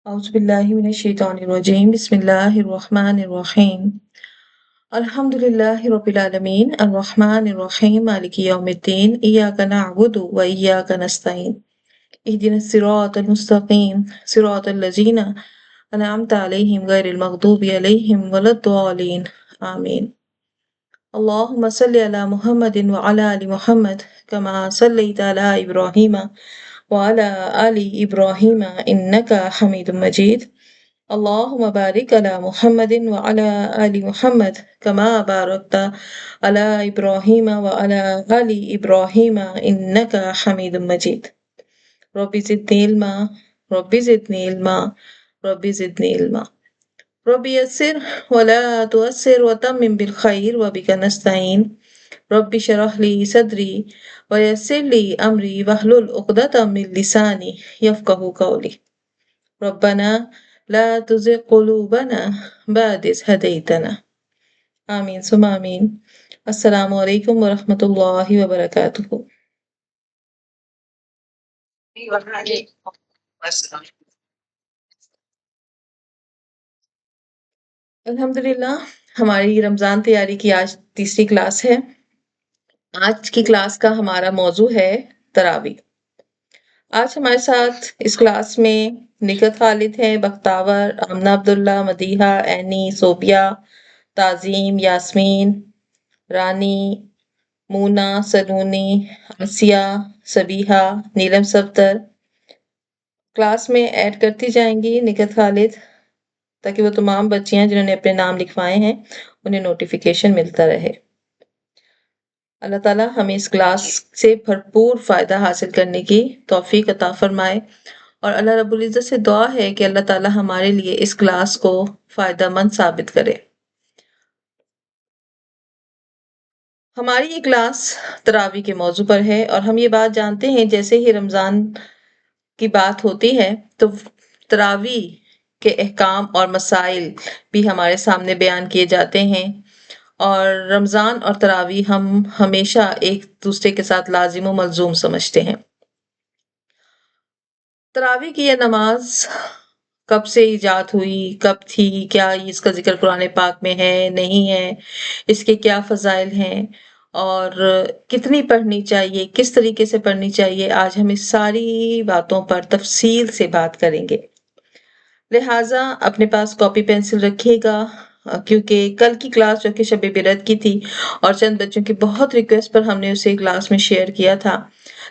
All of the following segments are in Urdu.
أعوذ بالله من الشيطان الرجيم بسم الله الرحمن الرحيم الحمد لله رب العالمين الرحمن الرحيم مالك يوم الدين إياك نعبد وإياك نستعين اهدنا الصراط المستقيم صراط الذين أنعمت عليهم غير المغضوب عليهم ولا الضالين آمين اللهم صل على محمد وعلى آل محمد كما صليت على إبراهيم وعلى آل إبراهيم إنك حميد مجيد اللهم بارك على محمد وعلى آل محمد كما باركت على إبراهيم وعلى آل إبراهيم إنك حميد مجيد رب زدني علما رب زدني علما رب زدني علما رب يسر ولا تؤسر وتمم بالخير وبك نستعين رب اشرح لي صدري ويسر لي أمري واحلل عقدة من لساني يفقه قولي ربنا لا تزغ قلوبنا بعد إذ هديتنا آمين ثم آمين السلام علیکم ورحمۃ اللہ وبرکاتہ. الحمد للہ ہماری رمضان تیاری کی آج تیسری کلاس ہے. آج کی کلاس کا ہمارا موضوع ہے تراویح. آج ہمارے ساتھ اس کلاس میں نکہت خالد ہیں، بختاور، آمنہ عبداللہ، مدیحہ، اینی، صوبیہ، تعظیم، یاسمین، رانی، مونا، سلونی، آسیہ، سبیحہ، نیلم صفدر. کلاس میں ایڈ کرتی جائیں گی نکہت خالد، تاکہ وہ تمام بچیاں جنہوں نے اپنے نام لکھوائے ہیں انہیں نوٹیفیکیشن ملتا رہے. اللہ تعالیٰ ہمیں اس کلاس سے بھرپور فائدہ حاصل کرنے کی توفیق عطا فرمائے، اور اللہ رب العزت سے دعا ہے کہ اللہ تعالیٰ ہمارے لیے اس کلاس کو فائدہ مند ثابت کرے. ہماری یہ کلاس تراویح کے موضوع پر ہے، اور ہم یہ بات جانتے ہیں جیسے ہی رمضان کی بات ہوتی ہے تو تراویح کے احکام اور مسائل بھی ہمارے سامنے بیان کیے جاتے ہیں، اور رمضان اور تراویح ہم ہمیشہ ایک دوسرے کے ساتھ لازم و ملزوم سمجھتے ہیں. تراویح کی یہ نماز کب سے ایجاد ہوئی، کب تھی، کیا اس کا ذکر قرآن پاک میں ہے نہیں ہے، اس کے کیا فضائل ہیں، اور کتنی پڑھنی چاہیے، کس طریقے سے پڑھنی چاہیے، آج ہم اس ساری باتوں پر تفصیل سے بات کریں گے. لہٰذا اپنے پاس کاپی پینسل رکھیے گا، کیونکہ کل کی کلاس جو کہ شب برأت کی تھی اور چند بچوں کی بہت ریکویسٹ پر ہم نے اسے کلاس میں شیئر کیا تھا،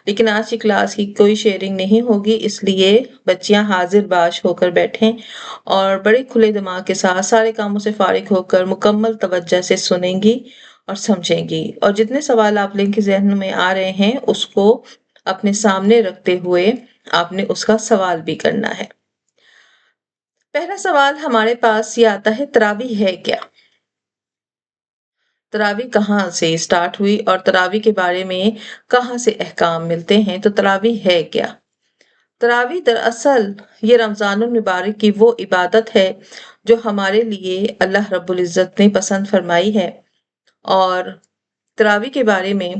لیکن آج کی کلاس کی کوئی شیئرنگ نہیں ہوگی، اس لیے بچیاں حاضر باش ہو کر بیٹھیں اور بڑے کھلے دماغ کے ساتھ سارے کاموں سے فارغ ہو کر مکمل توجہ سے سنیں گی اور سمجھیں گی، اور جتنے سوال آپ لوگوں کے ذہن میں آ رہے ہیں اس کو اپنے سامنے رکھتے ہوئے آپ نے اس کا سوال بھی کرنا ہے. پہلا سوال ہمارے پاس یہ آتا ہے، تراویح ہے کیا؟ تراویح کہاں سے اسٹارٹ ہوئی اور تراویح کے بارے میں کہاں سے احکام ملتے ہیں؟ تو تراویح ہے کیا؟ تراویح دراصل یہ رمضان المبارک کی وہ عبادت ہے جو ہمارے لیے اللہ رب العزت نے پسند فرمائی ہے، اور تراویح کے بارے میں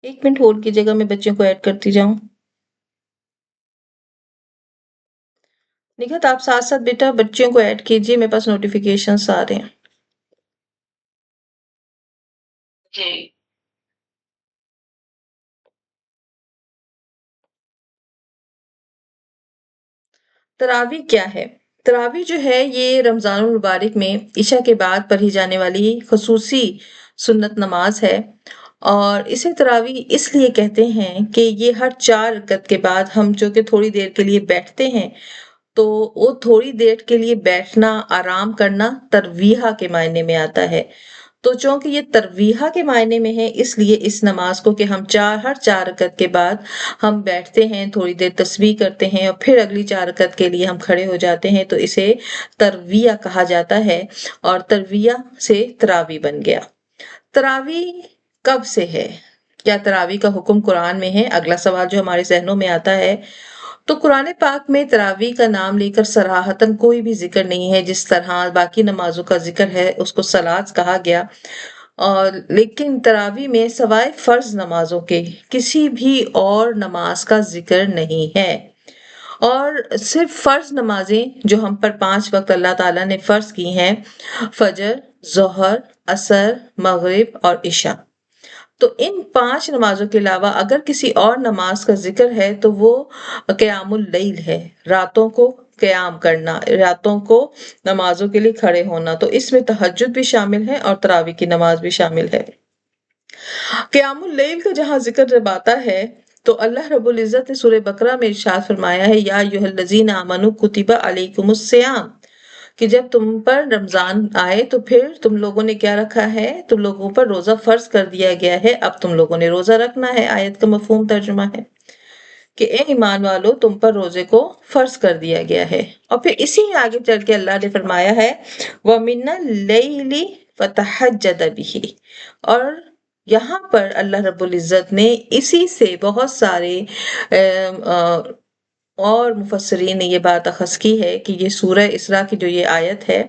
ایک منٹ ہولڈ کی جگہ میں بچوں کو ایڈ کرتی جاؤں. نکہت آپ ساتھ ساتھ بیٹا بچوں کو ایڈ کیجئے، میرے پاس نوٹیفیکیشنز آ رہے ہیں. جی. تراویح کیا ہے؟ تراویح جو ہے یہ رمضان المبارک میں عشاء کے بعد پڑھی جانے والی خصوصی سنت نماز ہے، اور اسے تراویح اس لیے کہتے ہیں کہ یہ ہر 4 رکعت کے بعد ہم جو کہ تھوڑی دیر کے لیے بیٹھتے ہیں، تو وہ تھوڑی دیر کے لیے بیٹھنا، آرام کرنا ترویحہ کے معنی میں آتا ہے. تو چونکہ یہ ترویحہ کے معنی میں ہے، اس لیے اس نماز کو کہ ہم ہر 4 رکعت کے بعد ہم بیٹھتے ہیں، تھوڑی دیر تسبیح کرتے ہیں اور پھر اگلی 4 رکعت کے لیے ہم کھڑے ہو جاتے ہیں، تو اسے ترویہ کہا جاتا ہے، اور ترویہ سے تراویح بن گیا. تراویح کب سے ہے؟ کیا تراویح کا حکم قرآن میں ہے؟ اگلا سوال جو ہمارے ذہنوں میں آتا ہے. تو قرآن پاک میں تراویح کا نام لے کر صراحتاً کوئی بھی ذکر نہیں ہے، جس طرح باقی نمازوں کا ذکر ہے اس کو صلاۃ کہا گیا. اور لیکن تراویح میں سوائے فرض نمازوں کے کسی بھی اور نماز کا ذکر نہیں ہے، اور صرف فرض نمازیں جو ہم پر 5 وقت اللہ تعالیٰ نے فرض کی ہیں، فجر، ظہر، عصر، مغرب اور عشاء، تو ان 5 نمازوں کے علاوہ اگر کسی اور نماز کا ذکر ہے تو وہ قیام اللیل ہے، راتوں کو قیام کرنا، راتوں کو نمازوں کے لیے کھڑے ہونا، تو اس میں تہجد بھی شامل ہے اور تراویح کی نماز بھی شامل ہے۔ قیام اللیل کا جہاں ذکر جب آتا ہے تو اللہ رب العزت نے سورہ بقرہ میں ارشاد فرمایا ہے، یا ایھا الذین آمنوا کتب علیکم الصیام، کہ جب تم پر رمضان آئے تو پھر تم لوگوں نے کیا رکھا ہے، تم لوگوں پر روزہ فرض کر دیا گیا ہے، اب تم لوگوں نے روزہ رکھنا ہے۔ آیت کا مفہوم ترجمہ ہے کہ اے ایمان والو، تم پر روزے کو فرض کر دیا گیا ہے، اور پھر اسی آگے چل کے اللہ نے فرمایا ہے وَمِنَ اللَّيْلِ فَتَہَجَّدْ بِهِ، اور یہاں پر اللہ رب العزت نے اسی سے بہت سارے اور مفسرین نے یہ بات اخذ کی ہے کہ یہ سورہ اسراء کی جو یہ آیت ہے،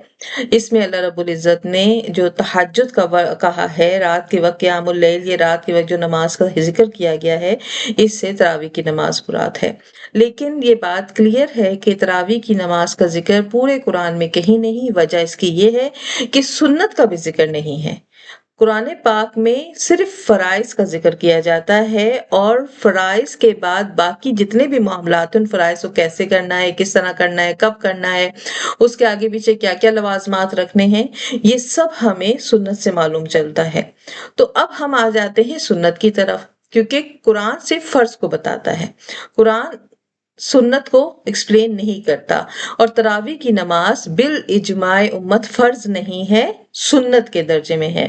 اس میں اللہ رب العزت نے جو تہجد کا کہا ہے، رات کے وقت قیام اللیل، یہ رات کے وقت جو نماز کا ذکر کیا گیا ہے، اس سے تراویح کی نماز مراد ہے۔ لیکن یہ بات کلیئر ہے کہ تراویح کی نماز کا ذکر پورے قرآن میں کہیں نہیں، وجہ اس کی یہ ہے کہ سنت کا بھی ذکر نہیں ہے۔ قرآن پاک میں صرف فرائض کا ذکر کیا جاتا ہے، اور فرائض کے بعد باقی جتنے بھی معاملات ہیں، ان فرائض کو کیسے کرنا ہے، کس طرح کرنا ہے، کب کرنا ہے، اس کے آگے پیچھے کیا کیا لوازمات رکھنے ہیں، یہ سب ہمیں سنت سے معلوم چلتا ہے۔ تو اب ہم آ جاتے ہیں سنت کی طرف، کیونکہ قرآن صرف فرض کو بتاتا ہے، قرآن سنت کو ایکسپلین نہیں کرتا، اور تراویح کی نماز بالاجماع امت فرض نہیں ہے، سنت کے درجے میں ہے۔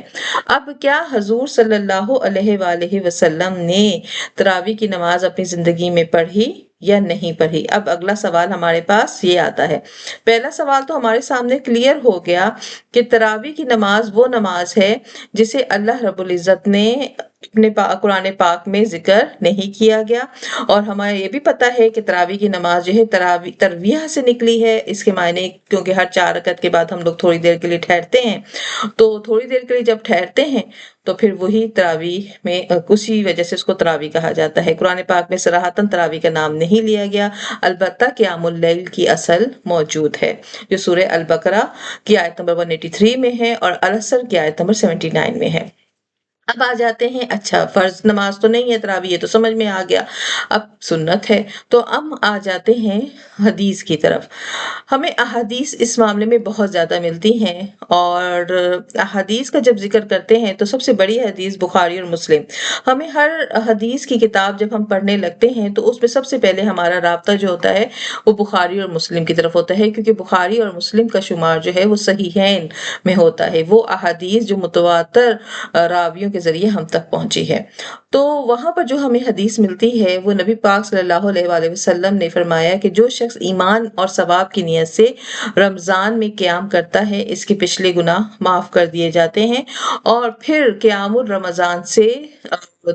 اب کیا حضور صلی اللہ علیہ وآلہ وسلم نے تراویح کی نماز اپنی زندگی میں پڑھی یا نہیں پڑھی؟ اب اگلا سوال ہمارے پاس یہ آتا ہے۔ پہلا سوال تو ہمارے سامنے کلیئر ہو گیا کہ تراویح کی نماز وہ نماز ہے جسے اللہ رب العزت نے اپنے قرآن پاک میں ذکر نہیں کیا گیا، اور ہمیں یہ بھی پتا ہے کہ تراویح کی نماز جو ہے ترویہ سے نکلی ہے، اس کے معنی کیونکہ ہر 4 رکعت کے بعد ہم لوگ تھوڑی دیر کے لیے ٹھہرتے ہیں، تو تھوڑی دیر کے لیے جب ٹھہرتے ہیں تو پھر وہی تراویح میں اسی وجہ سے اس کو تراویح کہا جاتا ہے۔ قرآن پاک میں صراحتاً تراویح کا نام نہیں لیا گیا، البتہ قیام اللیل کی اصل موجود ہے، جو سورہ البقرہ کی آیت نمبر 183 میں ہے اور العصر کی آیت نمبر 79 میں ہے۔ اب آ جاتے ہیں، اچھا فرض نماز تو نہیں ہے تراویح، یہ تو سمجھ میں آ گیا، اب سنت ہے، تو اب آ جاتے ہیں حدیث کی طرف۔ ہمیں احادیث اس معاملے میں بہت زیادہ ملتی ہیں، اور احادیث کا جب ذکر کرتے ہیں تو سب سے بڑی حدیث بخاری اور مسلم۔ ہمیں ہر حدیث کی کتاب جب ہم پڑھنے لگتے ہیں تو اس میں سب سے پہلے ہمارا رابطہ جو ہوتا ہے وہ بخاری اور مسلم کی طرف ہوتا ہے، کیونکہ بخاری اور مسلم کا شمار جو ہے وہ صحیحین میں ہوتا ہے، وہ احادیث جو متواتر راویوں کے ذریعے ہم تک پہنچی ہے۔ تو وہاں پر جو ہمیں حدیث ملتی ہے وہ نبی پاک صلی اللہ علیہ وآلہ وسلم نے فرمایا کہ جو شخص ایمان اور ثواب کی نیت سے رمضان میں قیام کرتا ہے، اس کے پچھلے گناہ معاف کر دیے جاتے ہیں۔ اور پھر قیام الرمضان سے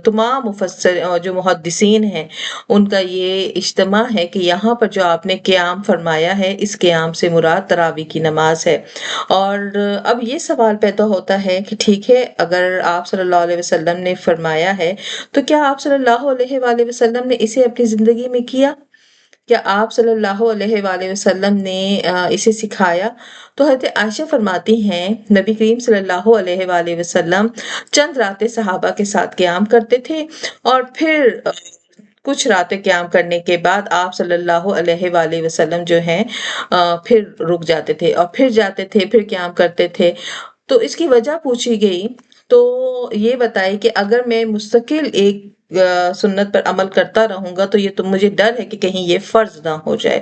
تمام مفسر جو محدثین ہیں ان کا یہ اجتماع ہے کہ یہاں پر جو آپ نے قیام فرمایا ہے، اس قیام سے مراد تراویح کی نماز ہے۔ اور اب یہ سوال پیدا ہوتا ہے کہ ٹھیک ہے، اگر آپ صلی اللہ علیہ وسلم نے فرمایا ہے تو کیا آپ صلی اللہ علیہ وآلہ وسلم نے اسے اپنی زندگی میں کیا؟ کیا آپ صلی اللہ علیہ وآلہ وسلم نے اسے سکھایا؟ تو حضرت عائشہ فرماتی ہیں نبی کریم صلی اللہ علیہ وآلہ وسلم چند راتیں صحابہ کے ساتھ قیام کرتے تھے، اور پھر کچھ راتیں قیام کرنے کے بعد آپ صلی اللہ علیہ وآلہ وسلم جو ہیں پھر رک جاتے تھے، اور پھر جاتے تھے، پھر قیام کرتے تھے۔ تو اس کی وجہ پوچھی گئی تو یہ بتائی کہ اگر میں مستقل ایک سنت پر عمل کرتا رہوں گا تو یہ تو مجھے ڈر ہے کہ کہیں یہ فرض نہ ہو جائے۔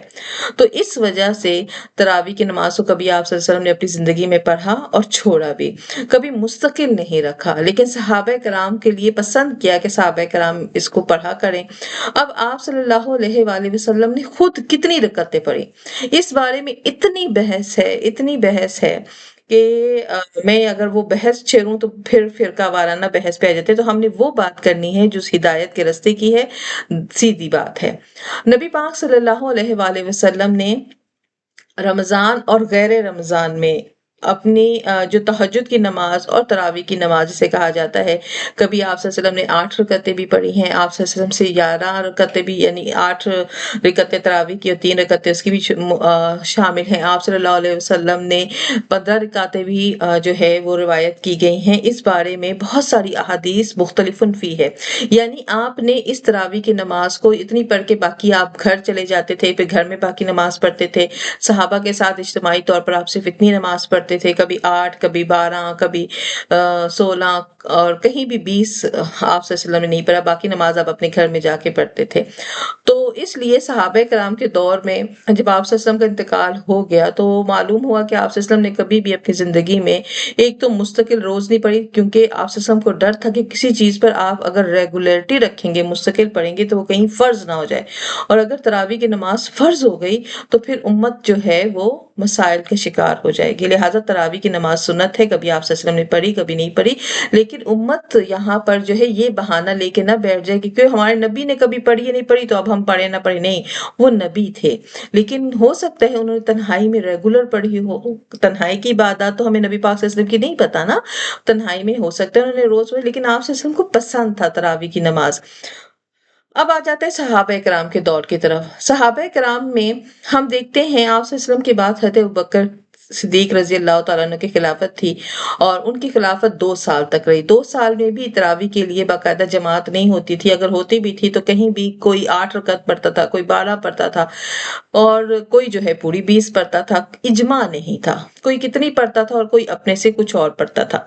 تو اس وجہ سے تراویح کی نماز کو کبھی آپ صلی اللہ علیہ وسلم نے اپنی زندگی میں پڑھا اور چھوڑا بھی، کبھی مستقل نہیں رکھا، لیکن صحابہ کرام کے لیے پسند کیا کہ صحابہ کرام اس کو پڑھا کریں۔ اب آپ صلی اللہ علیہ وآلہ وسلم نے خود کتنی رکعتیں پڑھی، اس بارے میں اتنی بحث ہے کہ میں اگر وہ بحث چھیڑوں تو پھر فرقہ وارانہ بحث پہ آ جاتے، تو ہم نے وہ بات کرنی ہے جو ہدایت کے راستے کی ہے، سیدھی بات ہے۔ نبی پاک صلی اللہ علیہ وآلہ وسلم نے رمضان اور غیر رمضان میں اپنی جو تہجد کی نماز اور تراویح کی نماز جسے کہا جاتا ہے، کبھی آپ صلی اللہ علیہ وسلم نے 8 رکعتیں بھی پڑھی ہیں، آپ صلی اللہ علیہ وسلم سے 11 رکعتیں بھی، یعنی 8 رکعتیں تراویح کی اور 3 رکعتیں اس کی بھی شامل ہیں۔ آپ صلی اللہ علیہ وسلم نے 15 رکعتیں بھی جو ہے وہ روایت کی گئی ہیں۔ اس بارے میں بہت ساری احادیث مختلف فی ہے، یعنی آپ نے اس تراویح کی نماز کو اتنی پڑھ کے باقی آپ گھر چلے جاتے تھے، پھر گھر میں باقی نماز پڑھتے تھے، صحابہ کے ساتھ اجتماعی طور پر آپ صرف اتنی نماز پڑھتے تھے، کبھی 8، کبھی 12، کبھی 16 اور کہیں بھی 20 آپ صلی اللہ علیہ وسلم نے نہیں پڑھا، باقی نماز آپ اپنے گھر میں جا کے پڑھتے تھے۔ تو اس لیے صحابہ کرام کے دور میں جب آپ صلی اللہ علیہ وسلم کا انتقال ہو گیا تو معلوم ہوا کہ آپ صلی اللہ علیہ وسلم نے کبھی بھی اپنی زندگی میں ایک تو مستقل روز نہیں پڑھی، کیونکہ آپ صلی اللہ علیہ وسلم کو ڈر تھا کہ کسی چیز پر آپ اگر ریگولرٹی رکھیں گے، مستقل پڑھیں گے تو وہ کہیں فرض نہ ہو جائے، اور اگر تراویح کی نماز فرض ہو گئی تو پھر امت جو ہے وہ مسائل کا شکار ہو جائے گی۔ لہٰذا تراویح کی نماز سنت ہے، کبھی آپ صلی اللہ علیہ وسلم نے پڑھی، کبھی نہیں پڑھی، لیکن امت یہاں پر جو ہے یہ بہانہ لے کے نہ بیٹھ جائے گی کہ ہمارے نبی نے کبھی پڑھی یا نہیں پڑھی تو اب ہم پڑھے نہ پڑھے، نہیں، وہ نبی تھے، لیکن ہو سکتا ہے انہوں نے تنہائی میں ریگولر پڑھی ہو۔ تنہائی کی عبادات تو ہمیں نبی پاک صلی اللہ علیہ وسلم کی نہیں پتا نا، تنہائی میں ہو سکتا ہے انہوں نے روز پڑھی، لیکن آپ صلی اللہ علیہ وسلم کو پسند تھا تراویح کی نماز۔ اب آ جاتے ہیں صحابہ کرام کے دور کی طرف۔ صحابہ کرام میں ہم دیکھتے ہیں آپ صلی اللہ علیہ وسلم کے بعد حضرت ابوبکر صدیق رضی اللہ تعالیٰ عنہ کی خلافت تھی، اور ان کی خلافت 2 سال تک رہی۔ 2 سال میں بھی تراویح کے لیے باقاعدہ جماعت نہیں ہوتی تھی، اگر ہوتی بھی تھی تو کہیں بھی کوئی 8 رکعت پڑھتا تھا، کوئی 12 پڑھتا تھا، اور کوئی جو ہے پوری 20 پڑھتا تھا، اجماع نہیں تھا، کوئی کتنی پڑھتا تھا اور کوئی اپنے سے کچھ اور پڑھتا تھا۔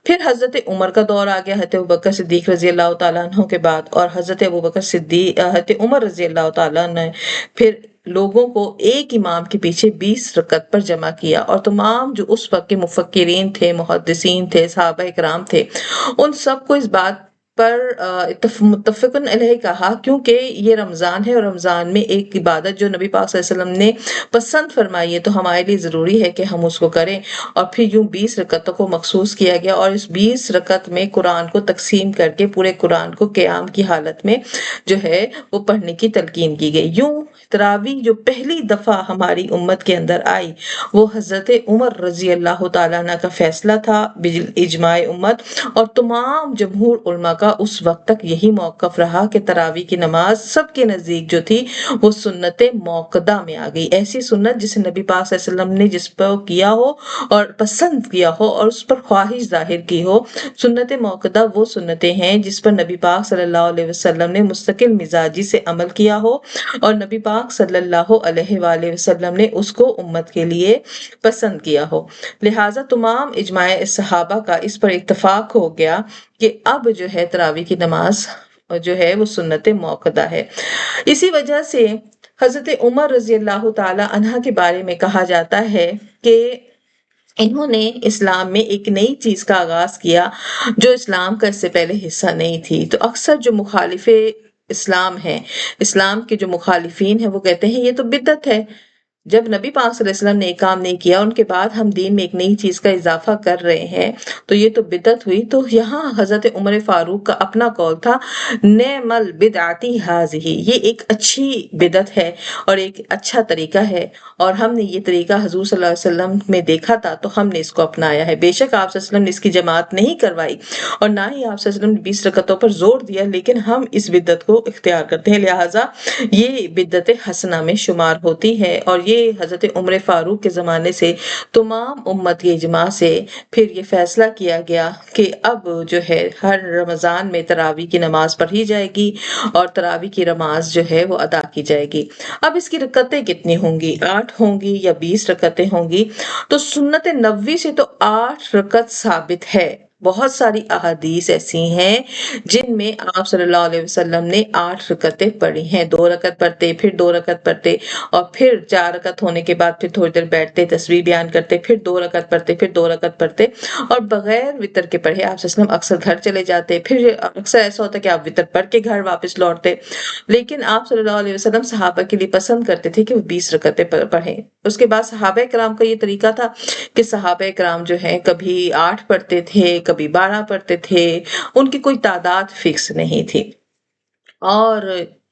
پھر حضرت عمر کا دور آ گیا حضرت ابوبکر صدیق رضی اللہ تعالیٰ عنہ کے بعد، اور حضرت ابوبکر صدیق حضرت عمر رضی اللہ تعالیٰ عنہ پھر لوگوں کو ایک امام کے پیچھے 20 رکعت پر جمع کیا، اور تمام جو اس وقت کے مفکرین تھے، محدثین تھے، صحابہ کرام تھے، ان سب کو اس بات پر متفقن علیہ کہا، کیونکہ یہ رمضان ہے اور رمضان میں ایک عبادت جو نبی پاک صلی اللہ علیہ وسلم نے پسند فرمائی ہے تو ہمارے لیے ضروری ہے کہ ہم اس کو کریں، اور پھر یوں 20 رکعتوں کو مخصوص کیا گیا، اور اس 20 رکعت میں قرآن کو تقسیم کر کے پورے قرآن کو قیام کی حالت میں جو ہے وہ پڑھنے کی تلقین کی گئی۔ یوں تراویح جو پہلی دفعہ ہماری امت کے اندر آئی وہ حضرت عمر رضی اللہ تعالیٰ عنہ کا فیصلہ تھا باجماع امت، اور تمام جمہور علماء کا اس وقت تک یہی موقف رہا کہ تراویح کی نماز سب کے نزدیک جو تھی وہ سنت موقدہ میں آ گئی، ایسی سنت جسے نبی پاک صلی اللہ علیہ وسلم نے جس پر کیا ہو اور پسند کیا ہو اور اس پر خواہش ظاہر کی ہو۔ سنت موقدہ وہ سنتیں ہیں جس پر نبی پاک صلی اللہ علیہ وسلم نے مستقل مزاجی سے عمل کیا ہو، اور نبی پاک صلی اللہ علیہ وآلہ وسلم نے اس کو امت کے لیے پسند کیا ہو۔ لہٰذا تمام اجماع صحابہ کا اس پر اتفاق ہو گیا کہ اب جو ہے تراویح کی نماز جو ہے وہ سنت موقدہ ہے۔ اسی وجہ سے حضرت عمر رضی اللہ تعالی عنہ کے بارے میں کہا جاتا ہے کہ انہوں نے اسلام میں ایک نئی چیز کا آغاز کیا جو اسلام کا اس سے پہلے حصہ نہیں تھی۔ تو اکثر جو مخالف اسلام ہیں، اسلام کے جو مخالفین ہیں، وہ کہتے ہیں یہ تو بدعت ہے، جب نبی پاک صلی اللہ علیہ وسلم نے ایک کام نہیں کیا ان کے بعد ہم دین میں ایک نئی چیز کا اضافہ کر رہے ہیں تو یہ تو بدعت ہوئی۔ تو یہاں حضرت عمر فاروق کا اپنا قول تھا، نعم البدعتی ھذہ، یہ ایک اچھی بدعت ہے اور ایک اچھا طریقہ ہے، اور ہم نے یہ طریقہ حضور صلی اللہ علیہ وسلم میں دیکھا تھا تو ہم نے اس کو اپنایا ہے۔ بے شک آپ صلی اللہ علیہ وسلم نے اس کی جماعت نہیں کروائی اور نہ ہی آپ صلی اللہ علیہ وسلم نے 20 رکعتوں پر زور دیا، لیکن ہم اس بدعت کو اختیار کرتے ہیں، لہٰذا یہ بدعت حسنہ میں شمار ہوتی ہے۔ اور یہ حضرت عمر فاروق کے زمانے سے تمام امت کے اجماع سے پھر یہ فیصلہ کیا گیا کہ اب جو ہے ہر رمضان میں تراویح کی نماز پڑھی جائے گی اور تراویح کی نماز جو ہے وہ ادا کی جائے گی۔ اب اس کی رکعتیں کتنی ہوں گی، 8 ہوں گی یا 20 رکعتیں ہوں گی؟ تو سنت نبوی سے تو 8 رکعت ثابت ہے۔ بہت ساری احادیث ایسی ہیں جن میں آپ صلی اللہ علیہ وسلم نے 8 رکعتیں پڑھی ہیں، 2 رکعت پڑھتے، پھر 2 رکعت پڑھتے، اور پھر 4 رکعت ہونے کے بعد پھر تھوڑی دیر بیٹھتے، تسبیح بیان کرتے، پھر 2 رکعت پڑھتے، پھر 2 رکعت پڑھتے، اور بغیر وتر کے پڑھے آپ صلی اللہ علیہ وسلم اکثر گھر چلے جاتے۔ پھر اکثر ایسا ہوتا کہ آپ وتر پڑھ کے گھر واپس لوٹتے، لیکن آپ صلی اللہ علیہ وسلم صحابہ کے لیے پسند کرتے تھے کہ وہ 20 رکعتیں پڑھیں۔ اس کے بعد صحابہ کرام کا یہ طریقہ تھا کہ صحابہ کرام جو ہیں کبھی 8 پڑھتے تھے، کبھی 12 پڑھتے تھے، ان کی کوئی تعداد فکس نہیں تھی، اور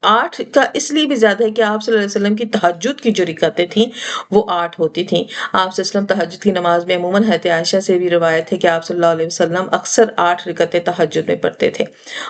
8 کا اس لیے بھی زیادہ ہے کہ آپ صلی اللہ علیہ وسلم کی تہجد کی جو رکعتیں تھیں وہ 8 ہوتی تھیں. آپ صلی اللہ علیہ وسلم تہجد کی نماز میں عموماً حضرت عائشہ سے بھی روایت ہے کہ آپ صلی اللہ علیہ وسلم اکثر 8 رکعتیں تہجد میں پڑھتے تھے.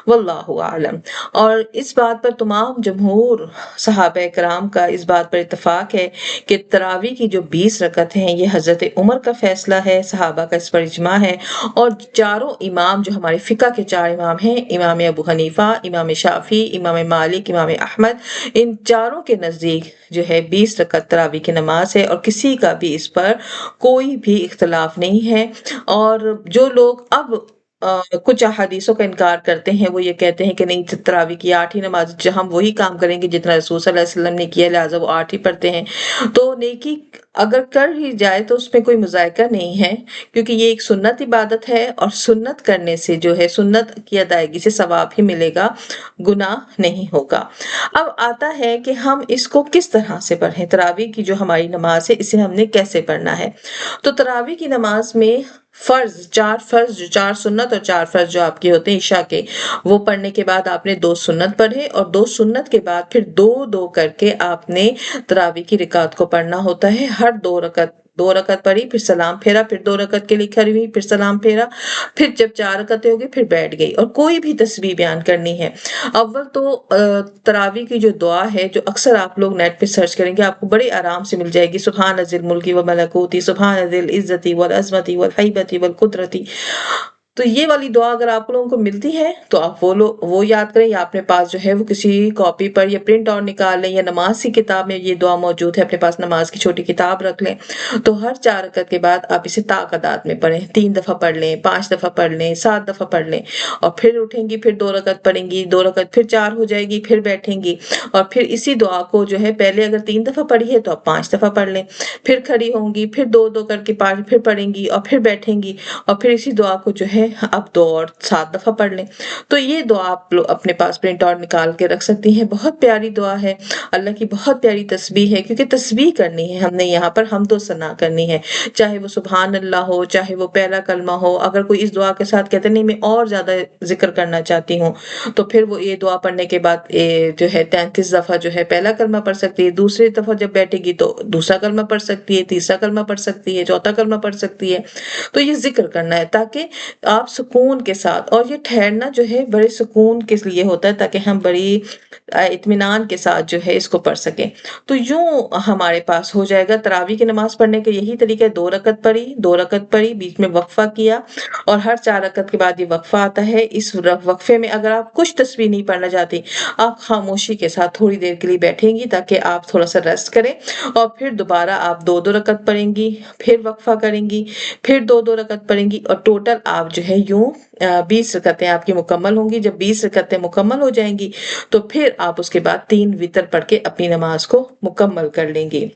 واللہ اعلم. اور اس بات پر تمام جمہور صحابہ کرام کا اس بات پر اتفاق ہے کہ تراویح کی جو 20 رکعت ہیں یہ حضرت عمر کا فیصلہ ہے، صحابہ کا اس پر اجماع ہے. اور چاروں امام جو ہمارے فقہ کے 4 امام ہیں، امام ابو حنیفہ، امام شافعی، امام مالک، امام احمد، ان چاروں کے نزدیک جو ہے 20 رکعت تراویح کی نماز ہے، اور کسی کا بھی اس پر کوئی بھی اختلاف نہیں ہے. اور جو لوگ اب کچھ احادیثوں کا انکار کرتے ہیں، وہ یہ کہتے ہیں کہ نہیں، تراویح کی 8 ہی نماز، ہم وہی کام کریں گے جتنا رسول صلی اللہ علیہ وسلم نے کیا، لہٰذا وہ 8 ہی پڑھتے ہیں. تو نیکی اگر کر ہی جائے تو اس میں کوئی مذائقہ نہیں ہے، کیونکہ یہ ایک سنت عبادت ہے، اور سنت کرنے سے جو ہے سنت کی ادائیگی سے ثواب ہی ملے گا، گناہ نہیں ہوگا. اب آتا ہے کہ ہم اس کو کس طرح سے پڑھیں. تراویح کی جو ہماری نماز ہے اسے ہم نے کیسے پڑھنا ہے. تو تراویح کی نماز میں چار فرض، 4 سنت اور 4 فرض جو آپ کے ہوتے ہیں عشاء کے، وہ پڑھنے کے بعد آپ نے 2 سنت پڑھے، اور 2 سنت کے بعد پھر 2 کر کے آپ نے تراویح کی رکعت کو پڑھنا ہوتا ہے. ہر 2 رکعت پڑھی، پھر سلام پھیرا، پھر 2 رکعت کے لیے کھڑی ہوئی، پھر سلام پھیرا، پھر جب 4 رکعتیں ہوگی پھر بیٹھ گئی، اور کوئی بھی تسبیح بیان کرنی ہے. اول تو تراویح کی جو دعا ہے، جو اکثر آپ لوگ نیٹ پہ سرچ کریں گے آپ کو بڑے آرام سے مل جائے گی، سبحان ذی الملک و ملکوتی، سبحان ذی العزت والعظمت والہیبت والقدرت. تو یہ والی دعا اگر آپ لوگوں کو ملتی ہے تو آپ وہ یاد کریں، یا اپنے پاس جو ہے وہ کسی کاپی پر یا پرنٹ آؤٹ نکال لیں، یا نماز کی کتاب میں یہ دعا موجود ہے، اپنے پاس نماز کی چھوٹی کتاب رکھ لیں. تو ہر 4 رکعت کے بعد آپ اسے تعداد میں پڑھیں، 3 دفعہ پڑھ لیں، 5 دفعہ پڑھ لیں، 7 دفعہ پڑھ لیں، اور پھر اٹھیں گی، پھر 2 رکعت پڑھیں گی، 2 رکعت پھر 4 ہو جائے گی، پھر بیٹھیں گی، اور پھر اسی دعا کو جو ہے پہلے اگر 3 دفعہ پڑھی ہے تو آپ 5 دفعہ پڑھ لیں، پھر کھڑی ہوں گی، پھر 2 کر کے 5 پھر پڑھیں گی، اور پھر بیٹھیں گی، اور پھر اسی دعا کو جو ہے اب 2 اور 7 دفعہ پڑھ لیں. تو یہ دعا آپ اپنے پاس پرنٹ آؤٹ نکال کے رکھ سکتی ہیں. بہت پیاری دعا ہے، اللہ کی بہت پیاری تسبیح ہے، کیونکہ تسبیح کرنی ہے ہم نے یہاں پر، حمد و ثنا کرنی ہے، چاہے وہ سبحان اللہ ہو، چاہے وہ پہلا کلمہ ہو. اگر کوئی اس دعا کے ساتھ کہتے نہیں میں اور زیادہ ذکر کرنا چاہتی ہوں، تو پھر وہ یہ دعا پڑھنے کے بعد جو ہے 33 دفعہ جو ہے پہلا کلمہ پڑھ سکتی ہے، دوسری دفعہ جب بیٹھے گی تو دوسرا کلمہ پڑھ سکتی ہے، تیسرا کلمہ پڑھ سکتی ہے، چوتھا کلمہ پڑھ سکتی ہے. تو یہ ذکر کرنا ہے تاکہ آپ سکون کے ساتھ، اور یہ ٹھہرنا جو ہے بڑے سکون کے لیے ہوتا ہے تاکہ ہم بڑی اطمینان کے ساتھ جو ہے اس کو پڑھ سکیں. تو یوں ہمارے پاس ہو جائے گا. تراویح کی نماز پڑھنے کا یہی طریقہ ہے، 2 رکعت پڑھی، 2 رکعت پڑھی، بیچ میں وقفہ کیا، اور ہر 4 رکعت کے بعد یہ وقفہ آتا ہے. اس وقفے میں اگر آپ کچھ تسبیح نہیں پڑھنا چاہتی، آپ خاموشی کے ساتھ تھوڑی دیر کے لیے بیٹھیں گی تاکہ آپ تھوڑا سا ریسٹ کریں، اور پھر دوبارہ آپ 2 رکعت پڑھیں گی، پھر وقفہ کریں گی، پھر 2 رکعت پڑھیں گی، اور ٹوٹل آپ جو ہے یوں 20 رکعتیں آپ کی مکمل ہوں گی. جب 20 رکعتیں مکمل ہو جائیں گی تو پھر آپ اس کے بعد 3 وتر پڑھ کے اپنی نماز کو مکمل کر لیں گی.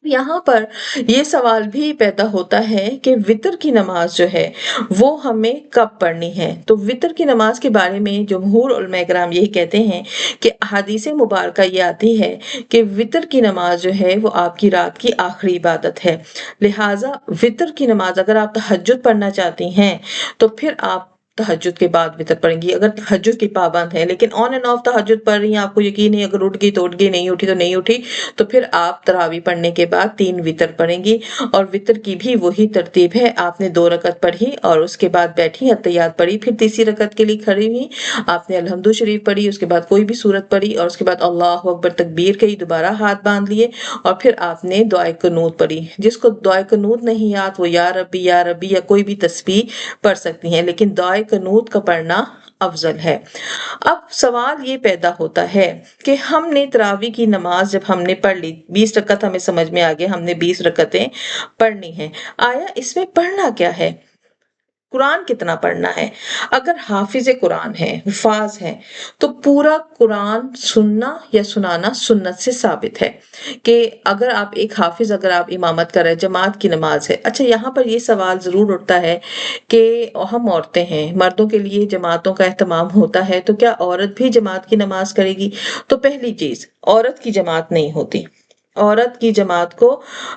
یہاں پر یہ سوال بھی پیدا ہوتا ہے کہ وتر کی نماز جو ہے وہ ہمیں کب پڑھنی ہے. تو وتر کی نماز کے بارے میں جمہور علماء کرام یہی کہتے ہیں کہ احادیث مبارکہ یہ آتی ہے کہ وتر کی نماز جو ہے وہ آپ کی رات کی آخری عبادت ہے. لہٰذا وتر کی نماز اگر آپ تہجد پڑھنا چاہتی ہیں تو پھر آپ تہجد کے بعد وتر پڑھیں گی. اگر تہجد کی پابند ہے لیکن آن اینڈ آف تہجد پڑھ رہی ہیں، آپ کو یقین نہیں، اگر اٹھ گئی تو اٹھ گئی، نہیں اٹھی تو نہیں اٹھی، تو پھر آپ تراویح پڑھنے کے بعد 3 وتر پڑھیں گی. اور وتر کی بھی وہی ترتیب ہے، آپ نے 2 رکعت پڑھی اور اس کے بعد بیٹھی، اتحیات پڑھی، پھر تیسری رکعت کے لیے کھڑی ہوئی، آپ نے الحمد شریف پڑھی، اس کے بعد کوئی بھی سورت پڑھی، اور اس کے بعد اللہ اکبر تکبیر کہی، دوبارہ ہاتھ باندھ لیے، اور پھر آپ نے دعائے قنوت پڑھی. جس کو دعائے قنوت نہیں یاد وہ یا ربی یا کوئی بھی تسبیح پڑھ سکتی ہیں، لیکن دعائے قنوت کا پڑھنا افضل ہے. اب سوال یہ پیدا ہوتا ہے کہ ہم نے تراویح کی نماز جب ہم نے پڑھ لی، 20 رکعت ہمیں سمجھ میں آ گیا، ہم نے 20 رکعتیں پڑھنی ہیں، آیا اس میں پڑھنا کیا ہے؟ قرآن کتنا پڑھنا ہے؟ اگر حافظ قرآن ہے، حفاظ ہے، تو پورا قرآن سننا یا سنانا سنت سے ثابت ہے کہ اگر آپ ایک حافظ، اگر آپ امامت کر رہے، جماعت کی نماز ہے. اچھا یہاں پر یہ سوال ضرور اٹھتا ہے کہ ہم عورتیں ہیں، مردوں کے لیے جماعتوں کا اہتمام ہوتا ہے، تو کیا عورت بھی جماعت کی نماز کرے گی؟ تو پہلی چیز، عورت کی جماعت نہیں ہوتی. عورت کی جماعت کو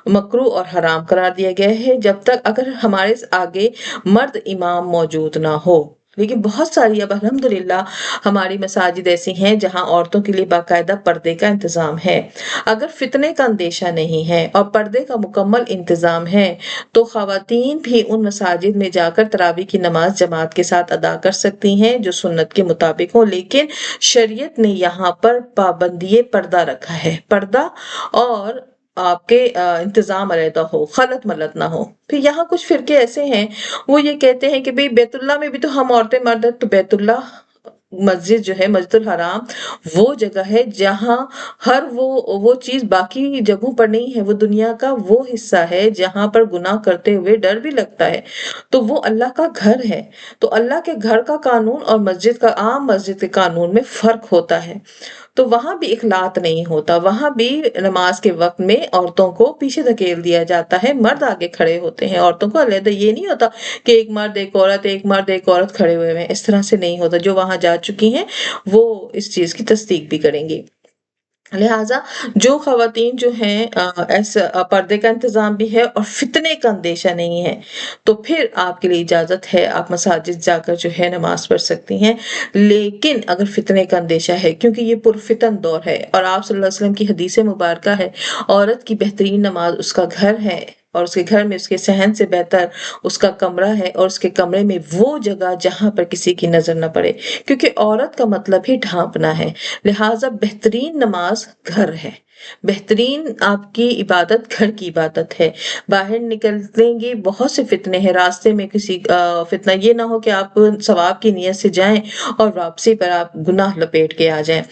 مکروہ اور حرام قرار دیا گیا ہے جب تک اگر ہمارے آگے مرد امام موجود نہ ہو. لیکن بہت ساری اب الحمدللہ ہماری مساجد ایسی ہیں جہاں عورتوں کے لیے باقاعدہ پردے کا انتظام ہے۔ اگر فتنے کا اندیشہ نہیں ہے اور پردے کا مکمل انتظام ہے تو خواتین بھی ان مساجد میں جا کر تراویح کی نماز جماعت کے ساتھ ادا کر سکتی ہیں جو سنت کے مطابق ہو، لیکن شریعت نے یہاں پر پابندی پردہ رکھا ہے، پردہ اور آپ کے انتظام علیحدہ ہو، خلط ملط نہ ہو۔ پھر یہاں کچھ فرقے ایسے ہیں، وہ یہ کہتے ہیں کہ بھئی بیت اللہ میں بھی تو ہم عورتیں مرد ہیں، تو بیت اللہ مسجد جو ہے مسجد الحرام وہ جگہ ہے جہاں ہر وہ چیز باقی جگہوں پر نہیں ہے، وہ دنیا کا وہ حصہ ہے جہاں پر گناہ کرتے ہوئے ڈر بھی لگتا ہے، تو وہ اللہ کا گھر ہے۔ تو اللہ کے گھر کا قانون اور مسجد کا عام مسجد کے قانون میں فرق ہوتا ہے، تو وہاں بھی اخلاط نہیں ہوتا، وہاں بھی نماز کے وقت میں عورتوں کو پیچھے دھکیل دیا جاتا ہے، مرد آگے کھڑے ہوتے ہیں، عورتوں کو علیحدہ یہ نہیں ہوتا کہ ایک مرد ایک عورت ایک مرد ایک عورت کھڑے ہوئے ہیں، اس طرح سے نہیں ہوتا۔ جو وہاں جا چکی ہیں وہ اس چیز کی تصدیق بھی کریں گی۔ لہٰذا جو خواتین جو ہیں ایسا پردے کا انتظام بھی ہے اور فتنے کا اندیشہ نہیں ہے تو پھر آپ کے لیے اجازت ہے، آپ مساجد جا کر جو ہے نماز پڑھ سکتی ہیں۔ لیکن اگر فتنے کا اندیشہ ہے، کیونکہ یہ پرفتن دور ہے اور آپ صلی اللہ علیہ وسلم کی حدیث مبارکہ ہے، عورت کی بہترین نماز اس کا گھر ہے اور اس کے گھر میں اس کے صحن سے بہتر اس کا کمرہ ہے، اور اس کے کمرے میں وہ جگہ جہاں پر کسی کی نظر نہ پڑے، کیونکہ عورت کا مطلب ہی ڈھانپنا ہے۔ لہٰذا بہترین نماز گھر ہے، بہترین آپ کی عبادت گھر کی عبادت ہے۔ باہر نکلیں گی بہت سے فتنے ہیں، راستے میں کسی فتنہ یہ نہ ہو کہ آپ ثواب کی نیت سے جائیں اور واپسی پر آپ گناہ لپیٹ کے آ جائیں۔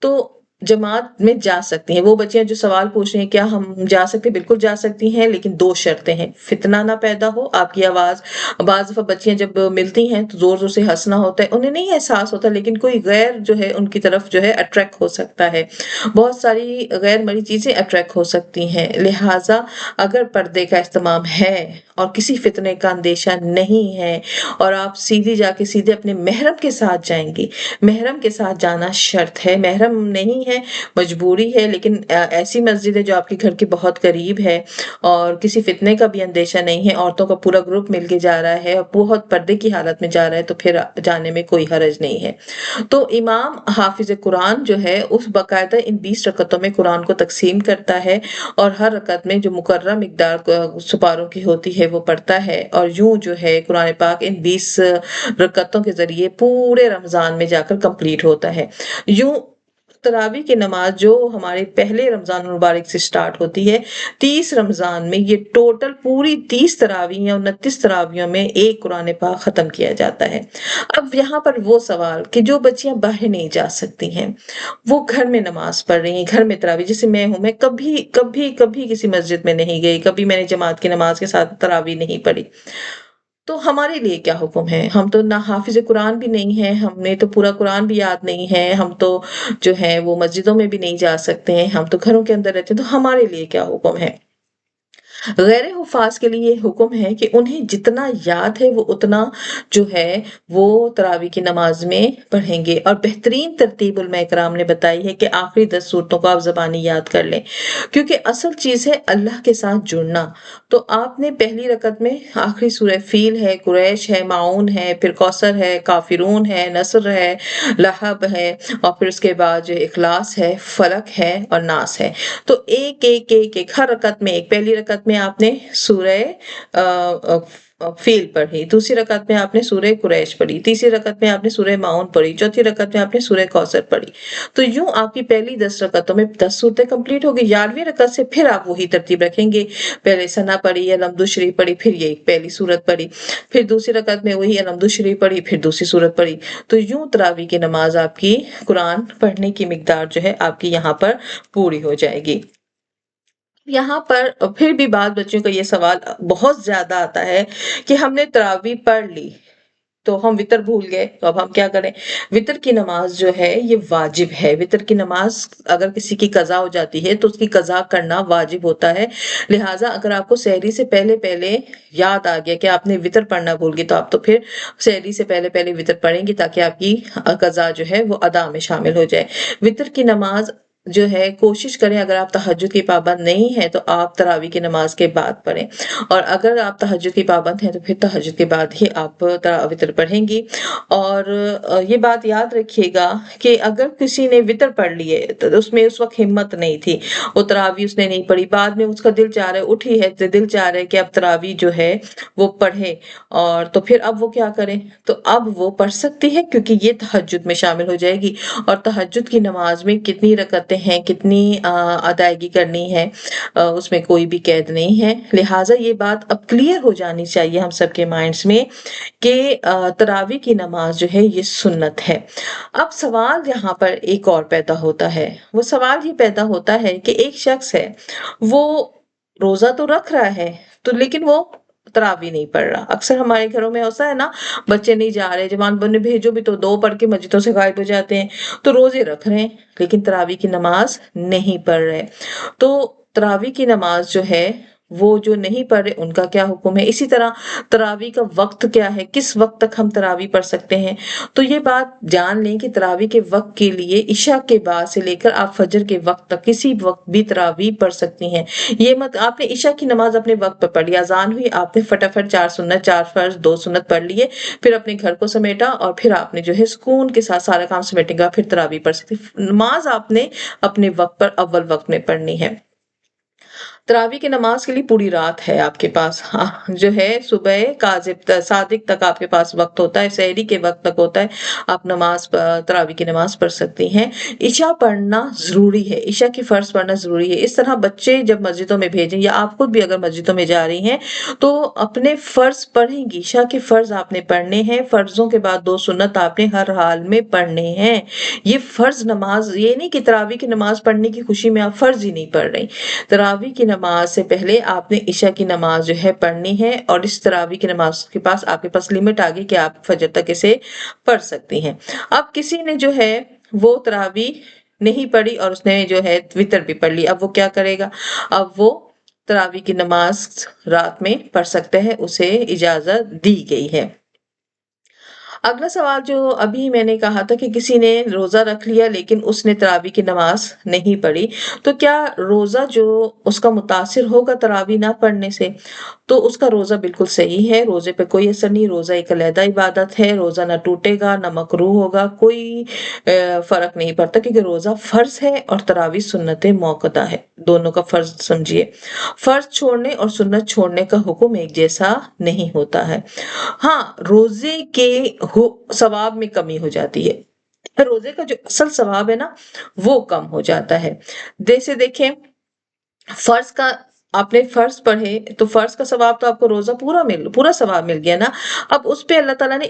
تو جماعت میں جا سکتی ہیں، وہ بچیاں جو سوال پوچھ رہی ہیں کیا ہم جا سکتے ہیں، بالکل جا سکتی ہیں، لیکن 2 شرطیں ہیں، فتنہ نہ پیدا ہو، آپ کی آواز بعض دفعہ بچیاں جب ملتی ہیں تو زور زور سے ہنسنا ہوتا ہے، انہیں نہیں احساس ہوتا، لیکن کوئی غیر جو ہے ان کی طرف جو ہے اٹریکٹ ہو سکتا ہے، بہت ساری غیر مرئی چیزیں اٹریکٹ ہو سکتی ہیں۔ لہٰذا اگر پردے کا اہتمام ہے اور کسی فتنے کا اندیشہ نہیں ہے اور آپ سیدھی جا کے سیدھے اپنے محرم کے ساتھ جائیں گی، محرم کے ساتھ جانا شرط ہے، محرم نہیں ہے مجبوری ہے، لیکن ایسی مسجد ہے جو آپ کے گھر کے بہت قریب ہے اور کسی فتنے کا بھی اندیشہ نہیں ہے، عورتوں کا پورا گروپ مل کے جا رہا ہے اور بہت پردے کی حالت میں جا رہا ہے، تو پھر جانے میں کوئی حرج نہیں ہے۔ تو امام حافظ قرآن جو ہے اس باقاعدہ ان 20 رکعتوں میں قرآن کو تقسیم کرتا ہے اور ہر رکعت میں جو مقررہ مقدار سپاروں کی ہوتی ہے وہ پڑھتا ہے، اور یوں جو ہے قرآن پاک ان 20 رکعتوں کے ذریعے پورے رمضان میں جا کر کمپلیٹ ہوتا ہے۔ یوں تراویح کی نماز جو ہمارے پہلے رمضان المبارک سے سٹارٹ ہوتی ہے، 30 رمضان میں یہ ٹوٹل پوری 30 تراویح یا 29 تراویحوں میں ایک قرآن پاک ختم کیا جاتا ہے۔ اب یہاں پر وہ سوال کہ جو بچیاں باہر نہیں جا سکتی ہیں، وہ گھر میں نماز پڑھ رہی ہیں، گھر میں تراویح، جیسے میں ہوں، میں کبھی کبھی کبھی کسی مسجد میں نہیں گئی، کبھی میں نے جماعت کی نماز کے ساتھ تراویح نہیں پڑھی، تو ہمارے لیے کیا حکم ہے؟ ہم تو نہ حافظ قرآن بھی نہیں ہیں، ہم نے تو پورا قرآن بھی یاد نہیں ہے، ہم تو جو ہے وہ مسجدوں میں بھی نہیں جا سکتے ہیں، ہم تو گھروں کے اندر رہتے ہیں، تو ہمارے لیے کیا حکم ہے؟ غیر حفاظ کے لیے یہ حکم ہے کہ انہیں جتنا یاد ہے وہ اتنا جو ہے وہ تراویح کی نماز میں پڑھیں گے، اور بہترین ترتیب علماء کرام نے بتائی ہے کہ آخری 10 صورتوں کو آپ زبانی یاد کر لیں، کیونکہ اصل چیز ہے اللہ کے ساتھ جڑنا۔ تو آپ نے پہلی رکعت میں آخری سورہ فیل ہے، قریش ہے، معون ہے، پھر کوثر ہے، کافرون ہے، نصر ہے، لہب ہے، اور پھر اس کے بعد جو اخلاص ہے، فلک ہے اور ناس ہے۔ تو ایک ایک ایک ایک ہر رکعت میں ایک، پہلی رکعت میں آپ نے سورہ فیل پڑھی، دوسری رکعت میں آپ نے سورہ قریش پڑھی، تیسری رکعت میں آپ نے سورہ معون پڑھی، چوتھی رکعت میں آپ نے سورہ کوثر پڑھی۔ تو یوں آپ کی پہلی 10 رکعتوں میں 10 صورتیں کمپلیٹ ہوگی۔ 11ویں رکعت سے پھر آپ وہی ترتیب رکھیں گے، پہلے ثنا پڑھی، الحمد شریف پڑھی، پھر یہ پہلی سورت پڑھی، پھر دوسری رکعت میں وہی الحمد شریف پڑھی، پھر دوسری سورت پڑھی۔ تو یوں تراویح کی نماز آپ کی قرآن پڑھنے کی مقدار جو ہے آپ کی یہاں پر پوری ہو جائے گی۔ یہاں پر پھر بھی بعض بچوں کا یہ سوال بہت زیادہ آتا ہے کہ ہم نے تراویح پڑھ لی تو ہم وتر بھول گئے، تو اب ہم کیا کریں؟ وتر کی نماز جو ہے یہ واجب ہے، وتر کی نماز اگر کسی کی قضا ہو جاتی ہے تو اس کی قضا کرنا واجب ہوتا ہے۔ لہٰذا اگر آپ کو سحری سے پہلے پہلے یاد آ گیا کہ آپ نے وتر پڑھنا بھول گئی، تو آپ تو پھر سحری سے پہلے پہلے وتر پڑھیں گی تاکہ آپ کی قضا جو ہے وہ ادا میں شامل ہو جائے۔ وتر کی نماز جو ہے کوشش کریں، اگر آپ تہجد کی پابند نہیں ہیں تو آپ تراویح کی نماز کے بعد پڑھیں، اور اگر آپ تہجد کی پابند ہیں تو پھر تہجد کے بعد ہی آپ وطر پڑھیں گی۔ اور یہ بات یاد رکھیے گا کہ اگر کسی نے وطر پڑھ لیے تو اس میں اس وقت ہمت نہیں تھی، وہ تراویح اس نے نہیں پڑھی، بعد میں اس کا دل چاہ رہا ہے، اٹھی ہے تو دل چاہ رہا ہے کہ اب تراویح جو ہے وہ پڑھے، اور تو پھر اب وہ کیا کریں؟ تو اب وہ پڑھ سکتی ہے، کیونکہ یہ تہجد میں شامل ہو جائے گی، اور تہجد کی نماز میں کتنی رکعتیں ہیں، کتنی ادائیگی کرنی ہے، اس میں کوئی بھی قید نہیں ہے۔ لہٰذا یہ بات اب کلیئر ہو جانی چاہیے ہم سب کے مائنڈز میں کہ تراویح کی نماز جو ہے یہ سنت ہے۔ اب سوال یہاں پر ایک اور پیدا ہوتا ہے، وہ سوال یہ پیدا ہوتا ہے کہ ایک شخص ہے، وہ روزہ تو رکھ رہا ہے تو لیکن وہ تراویح نہیں پڑھ رہا۔ اکثر ہمارے گھروں میں ایسا ہے نا، بچے نہیں جا رہے، جوان بنے بھیجو بھی تو 2 پڑھ کے مسجدوں سے غائب ہو جاتے ہیں، تو روزے رکھ رہے ہیں لیکن تراویح کی نماز نہیں پڑھ رہے۔ تو تراویح کی نماز جو ہے وہ جو نہیں پڑھ رہے ان کا کیا حکم ہے؟ اسی طرح تراویح کا وقت کیا ہے، کس وقت تک ہم تراویح پڑھ سکتے ہیں؟ تو یہ بات جان لیں کہ تراویح کے وقت کے لیے عشاء کے بعد سے لے کر آپ فجر کے وقت تک کسی وقت بھی تراویح پڑھ سکتی ہیں۔ یہ مت آپ نے عشاء کی نماز اپنے وقت پر پڑھ لی، اذان ہوئی، آپ نے فٹافٹ 4 سنت، 4 فرض، 2 سنت پڑھ لیے، پھر اپنے گھر کو سمیٹا، اور پھر آپ نے جو ہے سکون کے ساتھ سارا کام سمیٹنے کا، پھر تراویح پڑھ سکتی۔ نماز آپ نے اپنے وقت پر اول وقت میں پڑھنی ہے۔ تراویح کی نماز کے لیے پوری رات ہے آپ کے پاس، جو ہے صبح کاذب صادق تک آپ کے پاس وقت ہوتا ہے، سحری کے وقت تک ہوتا ہے، آپ تراویح کی نماز پڑھ سکتی ہیں۔ عشاء پڑھنا ضروری ہے، عشاء کی فرض پڑھنا ضروری ہے۔ اس طرح بچے جب مسجدوں میں بھیجیں، یا آپ خود بھی اگر مسجدوں میں جا رہی ہیں تو اپنے فرض پڑھیں گی، عشاء کے فرض آپ نے پڑھنے ہیں، فرضوں کے بعد 2 سنت آپ نے ہر حال میں پڑھنے ہیں۔ یہ فرض نماز، یہ نہیں کہ تراویح کی نماز پڑھنے کی خوشی میں آپ فرض ہی نہیں پڑھ رہی، تراویح کی نماز سے پہلے آپ نے عشاء کی نماز جو ہے پڑھنی ہے، اور اس تراویح کی نماز کے پاس آپ کے پاس لمٹ آ گئی کہ آپ فجر تک اسے پڑھ سکتی ہیں۔ اب کسی نے جو ہے وہ تراویح نہیں پڑھی اور اس نے جو ہے وتر بھی پڑھ لی، اب وہ کیا کرے گا؟ اب وہ تراویح کی نماز رات میں پڑھ سکتے ہیں، اسے اجازت دی گئی ہے۔ اگلا سوال جو ابھی میں نے کہا تھا کہ کسی نے روزہ رکھ لیا لیکن اس نے تراویح کی نماز نہیں پڑھی، تو کیا روزہ جو اس کا متاثر ہوگا تراویح نہ پڑھنے سے؟ تو اس کا روزہ بالکل صحیح ہے، روزے پہ کوئی اثر نہیں، روزہ ایک علیحدہ عبادت ہے، روزہ نہ ٹوٹے گا نہ مکروہ ہوگا، کوئی فرق نہیں پڑتا، کیونکہ روزہ فرض ہے اور تراویح سنت موقتہ ہے، دونوں کا فرض سمجھیے۔ فرض چھوڑنے اور سنت چھوڑنے کا حکم ایک جیسا نہیں ہوتا ہے۔ ہاں، روزے کے ثواب میں کمی ہو جاتی ہے، روزے کا جو اصل ثواب ہے نا وہ کم ہو جاتا ہے۔ جیسے دیکھیں، فرض کا آپ نے فرض پڑھے تو فرض کا ثواب تو آپ کو روزہ پورا ثواب مل گیا نا، اب اس پہ اللہ تعالیٰ نے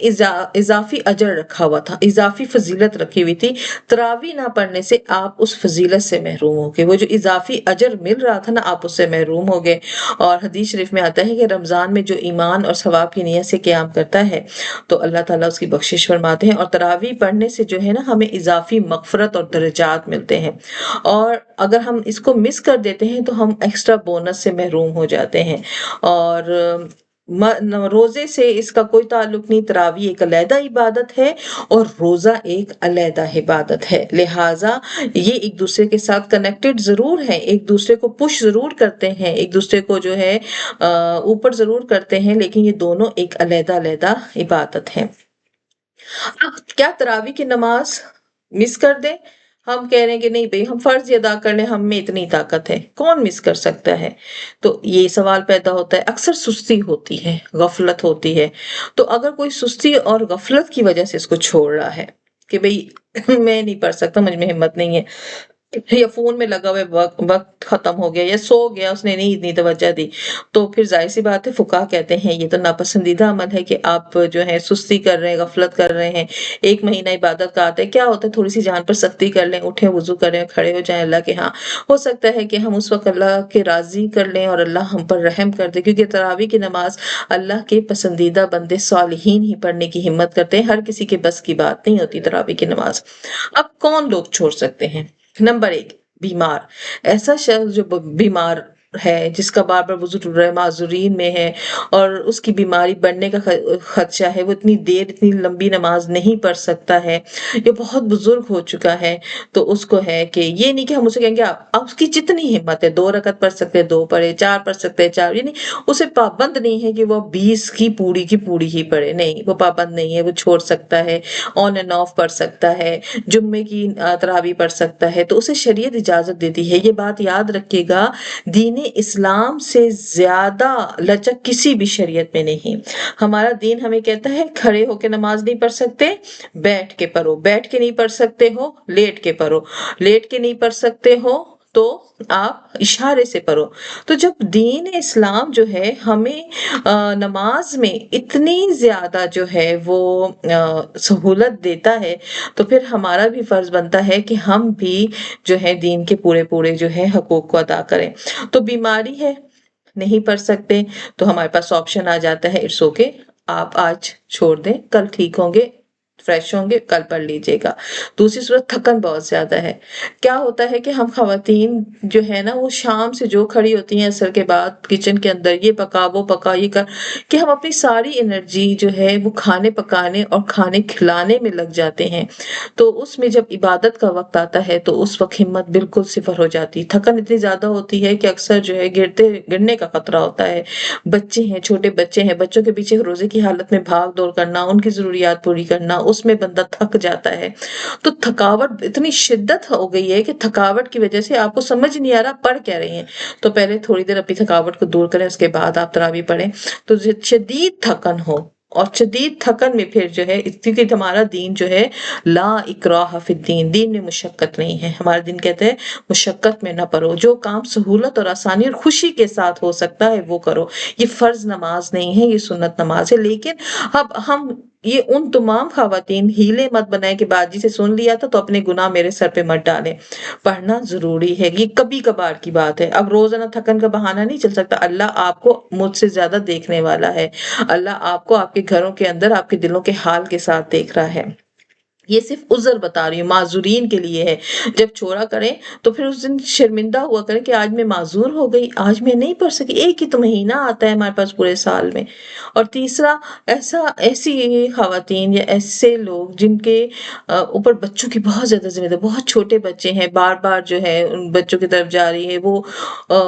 اضافی اجر رکھا ہوا تھا، اضافی فضیلت رکھی ہوئی تھی، تراویح نہ پڑھنے سے آپ اس فضیلت سے محروم ہو گئے، وہ جو اضافی اجر مل رہا تھا نا آپ اس سے محروم ہو گئے۔ اور حدیث شریف میں آتا ہے کہ رمضان میں جو ایمان اور ثواب کی نیت سے قیام کرتا ہے تو اللہ تعالیٰ اس کی بخشش فرماتے ہیں، اور تراویح پڑھنے سے جو ہے نا ہمیں اضافی مغفرت اور درجات ملتے ہیں، اور اگر ہم اس کو مس کر دیتے ہیں تو ہم ایکسٹرا بونس سے محروم ہو جاتے ہیں۔ اور روزے سے اس کا کوئی تعلق نہیں، تراویح ایک علیحدہ عبادت ہے اور روزہ ایک علیحدہ عبادت ہے، لہٰذا یہ ایک دوسرے کے ساتھ کنیکٹڈ ضرور ہیں، ایک دوسرے کو پش ضرور کرتے ہیں، ایک دوسرے کو جو ہے اوپر ضرور کرتے ہیں، لیکن یہ دونوں ایک علیحدہ عبادت ہے۔ اب کیا تراویح کی نماز مس کر دیں؟ ہم کہہ رہے ہیں کہ نہیں بھئی ہم فرض ہی ادا کر لیں، ہم میں اتنی طاقت ہے، کون مس کر سکتا ہے؟ تو یہ سوال پیدا ہوتا ہے۔ اکثر سستی ہوتی ہے، غفلت ہوتی ہے، تو اگر کوئی سستی اور غفلت کی وجہ سے اس کو چھوڑ رہا ہے کہ بھئی میں نہیں پڑھ سکتا، مجھ میں ہمت نہیں ہے، یا فون میں لگا ہوئے وقت ختم ہو گیا، یا سو گیا، اس نے نہیں اتنی توجہ دی، تو پھر ظاہر سی بات ہے فقہا کہتے ہیں یہ تو ناپسندیدہ عمل ہے کہ آپ جو ہے سستی کر رہے ہیں، غفلت کر رہے ہیں۔ 1 مہینہ عبادت کا آتا ہے، کیا ہوتا ہے تھوڑی سی جان پر سختی کر لیں، اٹھیں وضو کریں، کھڑے ہو جائیں اللہ کے ہاں، ہو سکتا ہے کہ ہم اس وقت اللہ کے راضی کر لیں اور اللہ ہم پر رحم کر دے، کیونکہ تراویح کی نماز اللہ کے پسندیدہ بندے صالحین ہی پڑھنے کی ہمت کرتے ہیں، ہر کسی کے بس کی بات نہیں ہوتی تراویح کی نماز۔ اب کون لوگ چھوڑ سکتے ہیں؟ نمبر 1، بیمار، ایسا شخص جو بیمار ہے، جس کا بار بار وضو ٹوٹ رہا ہے، معذورین میں ہے اور اس کی بیماری بڑھنے کا خدشہ ہے، وہ اتنی لمبی نماز نہیں پڑھ سکتا ہے، یہ بہت بزرگ ہو چکا ہے، تو اس کو ہے کہ یہ نہیں کہ ہم اسے کہیں گے آپ اس کی جتنی ہمت ہے 2 رکعت پڑھ سکتے ہیں 2 پڑھے، 4 پڑھ سکتے ہیں 4، یعنی اسے پابند نہیں ہے کہ وہ 20 کی پوری ہی پڑھے، نہیں وہ پابند نہیں ہے، وہ چھوڑ سکتا ہے، آن اینڈ آف پڑھ سکتا ہے، جمعے کی تراویح پڑھ سکتا ہے، تو اسے شریعت اجازت دیتی ہے۔ یہ بات یاد رکھیے گا، دین اسلام سے زیادہ لچک کسی بھی شریعت میں نہیں۔ ہمارا دین ہمیں کہتا ہے کھڑے ہو کے نماز نہیں پڑھ سکتے، بیٹھ کے پڑھو، بیٹھ کے نہیں پڑھ سکتے ہو لیٹ کے پڑھو، لیٹ کے نہیں پڑھ سکتے ہو تو آپ اشارے سے پڑھو۔ تو جب دین اسلام جو ہے ہمیں نماز میں اتنی زیادہ جو ہے وہ سہولت دیتا ہے، تو پھر ہمارا بھی فرض بنتا ہے کہ ہم بھی جو ہے دین کے پورے جو ہے حقوق کو ادا کریں۔ تو بیماری ہے، نہیں پڑھ سکتے، تو ہمارے پاس آپشن آ جاتا ہے اٹس اوکے، آپ آج چھوڑ دیں، کل ٹھیک ہوں گے، فریش ہوں گے، کل پڑھ لیجئے گا۔ دوسری صورت تھکن بہت زیادہ ہے، کیا ہوتا ہے کہ ہم خواتین جو ہے نا وہ شام سے جو کھڑی ہوتی ہیں عصر کے بعد کچن کے اندر، یہ پکا وہ پکا یہ کر، کہ ہم اپنی ساری انرجی جو ہے وہ کھانے پکانے اور کھانے کھلانے میں لگ جاتے ہیں، تو اس میں جب عبادت کا وقت آتا ہے تو اس وقت ہمت بالکل صفر ہو جاتی، تھکن اتنی زیادہ ہوتی ہے کہ اکثر جو ہے گرنے کا خطرہ ہوتا ہے۔ بچے ہیں، چھوٹے بچے ہیں، بچوں کے پیچھے روزے کی حالت میں بھاگ دور کرنا، ان کی ضروریات پوری کرنا، اس میں بندہ تھک جاتا ہے، تو تھکاوٹ اتنی شدت ہو گئی ہے کہ تھکاوٹ کی وجہ سے آپ کو سمجھ نہیں آ رہا پڑھ کیا رہی ہیں، تو پہلے تھوڑی دیر اپنی تھکاوٹ کو دور کریں، اس کے بعد آپ تراویح پڑھیں۔ تو شدید تھکن ہو، اور شدید تھکن میں پھر جو ہے کیونکہ ہمارا دین جو ہے لا اکراہ فی الدین، دین میں مشقت نہیں ہے، ہمارا دین کہتے ہیں مشقت میں نہ پڑو، جو کام سہولت اور آسانی اور خوشی کے ساتھ ہو سکتا ہے وہ کرو۔ یہ فرض نماز نہیں ہے، یہ سنت نماز ہے، لیکن اب ہم یہ ان تمام خواتین ہیلے مت بنائیں کہ باجی سے سن لیا تھا تو اپنے گناہ میرے سر پہ مت ڈالیں، پڑھنا ضروری ہے، یہ کبھی کبھار کی بات ہے، اب روزانہ تھکن کا بہانہ نہیں چل سکتا، اللہ آپ کو مجھ سے زیادہ دیکھنے والا ہے، اللہ آپ کو آپ کے گھروں کے اندر آپ کے دلوں کے حال کے ساتھ دیکھ رہا ہے۔ یہ صرف عذر بتا رہی ہوں، معذورین کے لیے ہے، جب چھوڑا کریں تو پھر اس دن شرمندہ ہوا کریں کہ آج میں معذور ہو گئی، آج میں نہیں پڑھ سکی، ایک ہی تو مہینہ آتا ہے ہمارے پاس پورے سال میں۔ اور تیسرا، ایسی خواتین یا ایسے لوگ جن کے اوپر بچوں کی بہت زیادہ ذمہ داری، بہت چھوٹے بچے ہیں، بار بار جو ہے ان بچوں کی طرف جا رہی ہے، وہ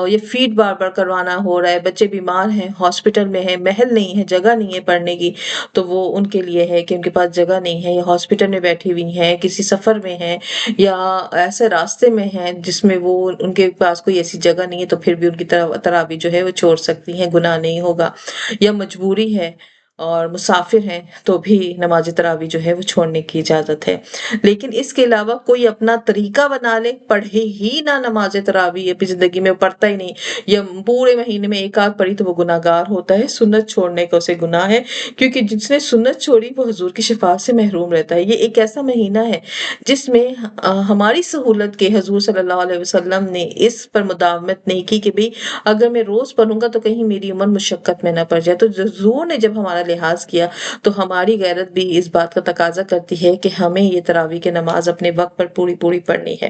یہ فیڈ بار بار کروانا ہو رہا ہے، بچے بیمار ہیں، ہاسپٹل میں ہیں، محل نہیں ہے، جگہ نہیں ہے پڑھنے کی، تو وہ ان کے لیے ہے کہ ان کے پاس جگہ نہیں ہے، یا ہاسپٹل میں بیٹھی ہوئی ہیں، کسی سفر میں ہیں، یا ایسے راستے میں ہیں جس میں وہ ان کے پاس کوئی ایسی جگہ نہیں ہے، تو پھر بھی ان کی تراویح جو ہے وہ چھوڑ سکتی ہیں، گناہ نہیں ہوگا۔ یا مجبوری ہے اور مسافر ہیں تو بھی نماز تراویح جو ہے وہ چھوڑنے کی اجازت ہے، لیکن اس کے علاوہ کوئی اپنا طریقہ بنا لے، پڑھے ہی نہ نماز تراویح، اپنی زندگی میں پڑھتا ہی نہیں، یا پورے مہینے میں ایک آدھ پڑھی تو وہ گناہگار ہوتا ہے، سنت چھوڑنے کا اسے گناہ ہے، کیونکہ جس نے سنت چھوڑی وہ حضور کی شفاعت سے محروم رہتا ہے۔ یہ ایک ایسا مہینہ ہے جس میں ہماری سہولت کے حضور صلی اللہ علیہ وسلم نے اس پر مداومت نہیں کی کہ بھئی اگر میں روز پڑھوں گا تو کہیں میری عمر مشقت میں نہ پڑ جائے، تو حضور نے جب ہمارا لحاظ کیا تو ہماری غیرت بھی اس بات کا تقاضا کرتی ہے کہ ہمیں یہ تراویح کی نماز اپنے وقت پر پوری پڑھنی ہے۔